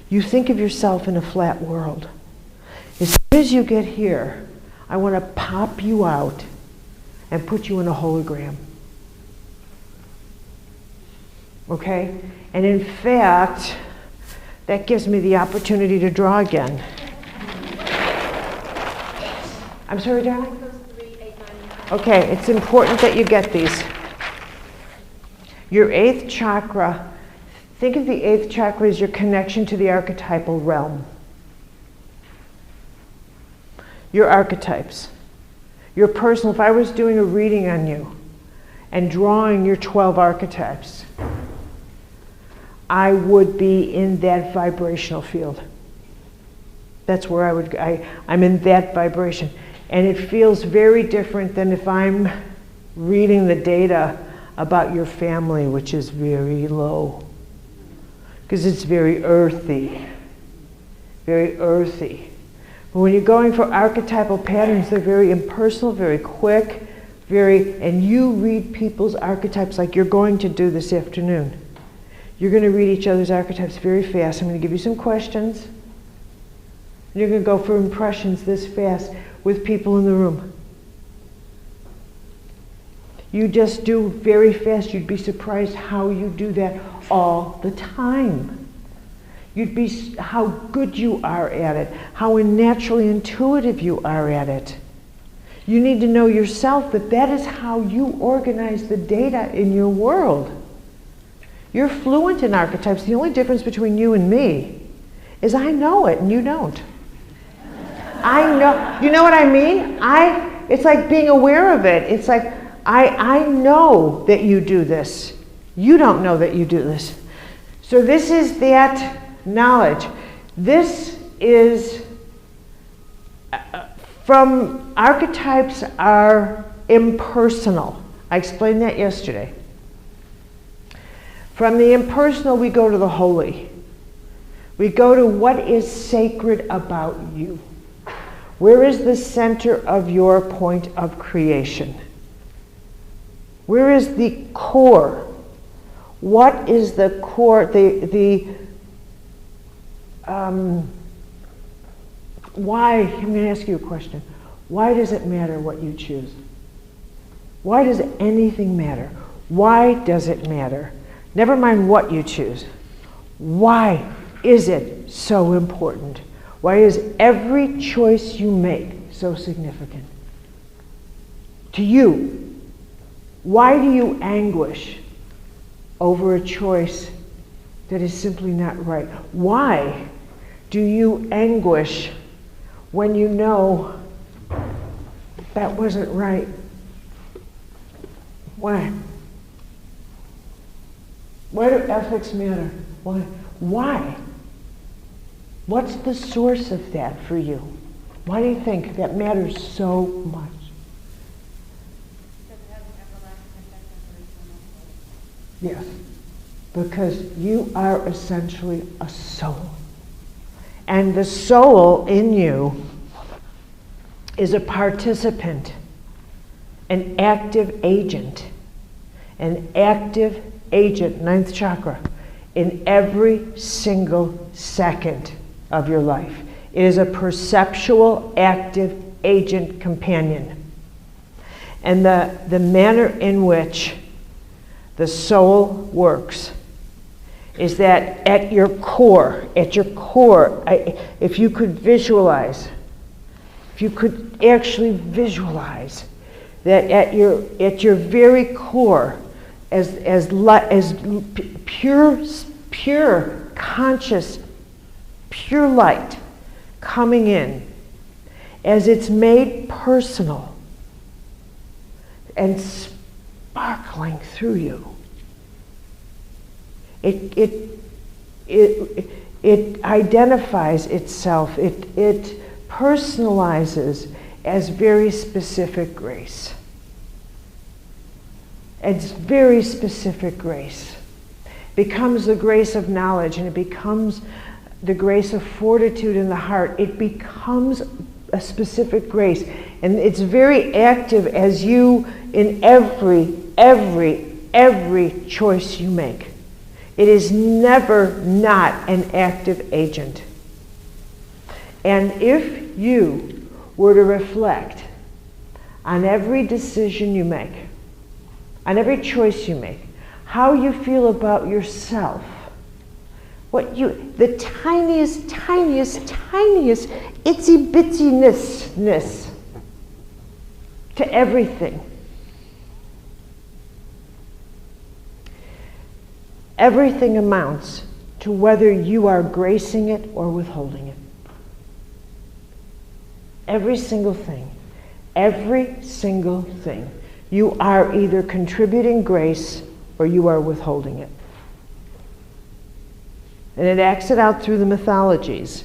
You think of yourself in a flat world. As soon as you get here, I want to pop you out and put you in a hologram. Okay? And in fact, that gives me the opportunity to draw again. I'm sorry, darling? Okay, it's important that you get these. Your 8th chakra, think of the 8th chakra as your connection to the archetypal realm. Your archetypes. Your personal, if I was doing a reading on you and drawing your 12 archetypes, I would be in that vibrational field. That's where I'm in that vibration. And it feels very different than if I'm reading the data about your family, which is very low. Because it's very earthy. Very earthy. But when you're going for archetypal patterns, they're very impersonal, very quick, and you read people's archetypes like you're going to do this afternoon. You're going to read each other's archetypes very fast. I'm going to give you some questions. You're going to go for impressions this fast with people in the room. You just do very fast. You'd be surprised how you do that all the time. You'd be how good you are at it, how naturally intuitive you are at it. You need to know yourself that that is how you organize the data in your world. You're fluent in archetypes. The only difference between you and me is I know it and you don't. I know, you know what I mean? It's like being aware of it. It's like, I know that you do this. You don't know that you do this. So this is that knowledge. This is, from archetypes are impersonal. I explained that yesterday. From the impersonal, we go to the holy. We go to what is sacred about you. Where is the center of your point of creation? Where is the core? What is the core? Why? I'm going to ask you a question. Why does it matter what you choose? Why does anything matter? Why does it matter? Never mind what you choose. Why is it so important? Why is every choice you make so significant? To you, why do you anguish over a choice that is simply not right? Why do you anguish when you know that wasn't right? Why? Why do ethics matter? Why? Why? What's the source of that for you? Why do you think that matters so much? Because it has an everlasting effect on the eternal soul. Yes, because you are essentially a soul. And the soul in you is a participant, an active agent, 9th chakra, in every single second of your life. It is a perceptual, active agent companion. And the manner in which the soul works is that at your core, if you could visualize, if you could actually visualize that at your very core, as pure conscious, pure light coming in, as it's made personal and sparkling through you. It identifies itself, it personalizes as very specific grace. It's very specific grace. Becomes the grace of knowledge, and it becomes the grace of fortitude in the heart, it becomes a specific grace. And it's very active as you, in every choice you make. It is never not an active agent. And if you were to reflect on every decision you make, on every choice you make, how you feel about yourself, the tiniest itsy bitsiness to everything. Everything amounts to whether you are gracing it or withholding it. Every single thing. Every single thing. You are either contributing grace or you are withholding it. And it acts it out through the mythologies.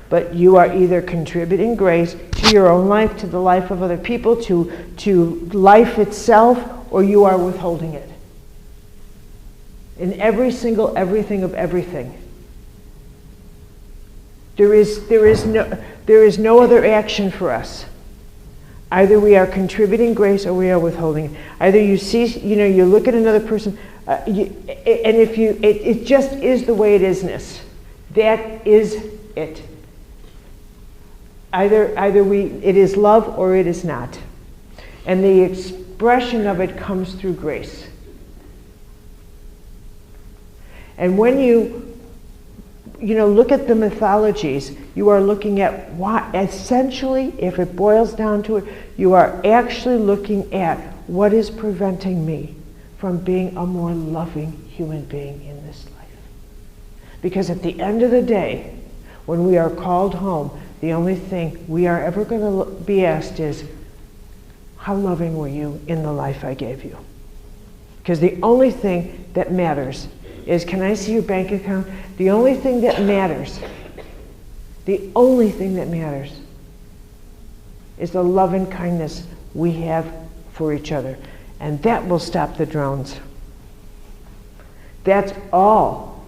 But you are either contributing grace to your own life, to the life of other people, to life itself, or you are withholding it. In every single everything of everything. There is no other action for us. Either we are contributing grace or we are withholding it. Either you see, you look at another person, it just is the way it isness. That is it. Either it is love or it is not. And the expression of it comes through grace. And when you look at the mythologies, you are looking at what, essentially, if it boils down to it, you are actually looking at what is preventing me from being a more loving human being in this life. Because at the end of the day, when we are called home, the only thing we are ever going to be asked is, how loving were you in the life I gave you? Because the only thing that matters is, can I see your bank account? The only thing that matters is the love and kindness we have for each other. And that will stop the drones. That's all.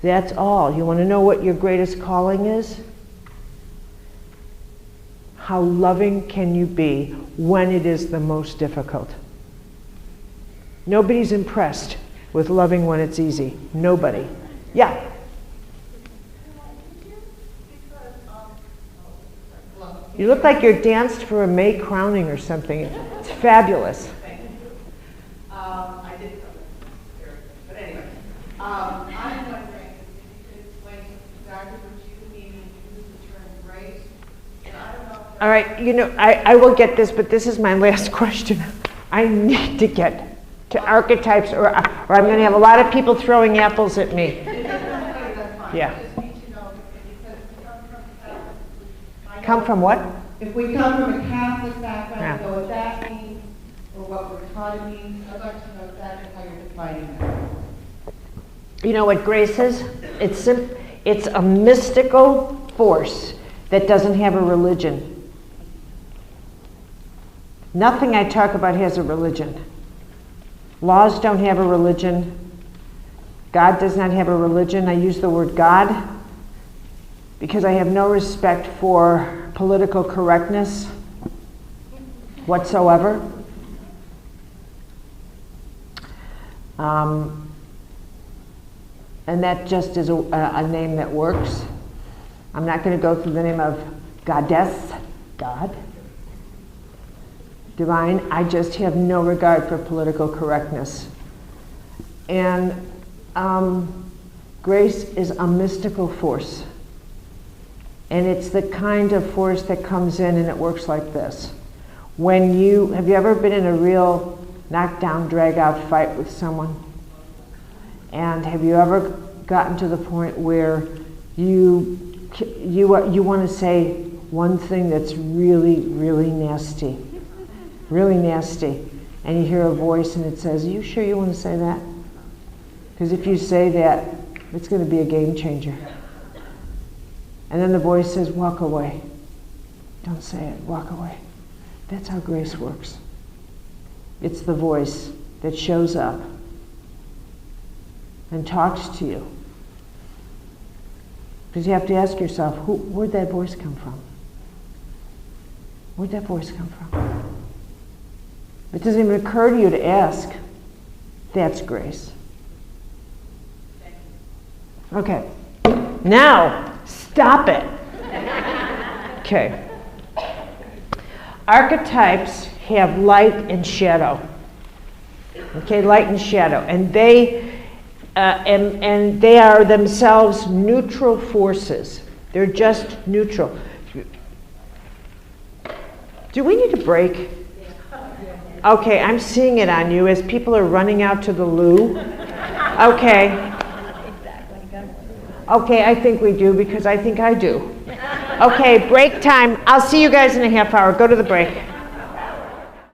That's all. You want to know what your greatest calling is? How loving can you be when it is the most difficult? Nobody's impressed with loving when it's easy. Nobody. Yeah. You look like you're danced for a May crowning or something. It's fabulous. Thank you. I did cover it, but anyway, I'm wondering if you could explain exactly what you mean when you use the term grace. And I don't know. All right, I will get this, but this is my last question. I need to get to archetypes, or I'm going to have a lot of people throwing apples at me. That's fine. Yeah. I just need to know, because we come from Catholic. Come from what? If we come from a Catholic background, Yeah. know what that means, or what we're taught it means. I'd like to know exactly how you're defining that. You know what grace is? It's a mystical force that doesn't have a religion. Nothing I talk about has a religion. Laws don't have a religion. God does not have a religion. I use the word God because I have no respect for political correctness whatsoever. And that just is a name that works. I'm not going to go through the name of Goddess, God, divine. I just have no regard for political correctness. And grace is a mystical force. And it's the kind of force that comes in and it works like this. Have you ever been in a real knockdown, drag-out fight with someone? And have you ever gotten to the point where you want to say one thing that's really, really nasty? Really nasty. And you hear a voice and it says, "Are you sure you want to say that? Because if you say that, it's going to be a game changer." And then the voice says, "Walk away. Don't say it. Walk away." That's how grace works. It's the voice that shows up and talks to you Because you have to ask yourself, where'd that voice come from? Where'd that voice come from? It doesn't even occur to you to ask. That's grace. Okay. Now, stop it. Okay. Archetypes have light and shadow. Okay, light and shadow. And they are themselves neutral forces. They're just neutral. Do we need a break? Okay, I'm seeing it on you as people are running out to the loo. Okay. Okay, I think we do because I think I do. Okay, break time. I'll see you guys in a half hour. Go to the break.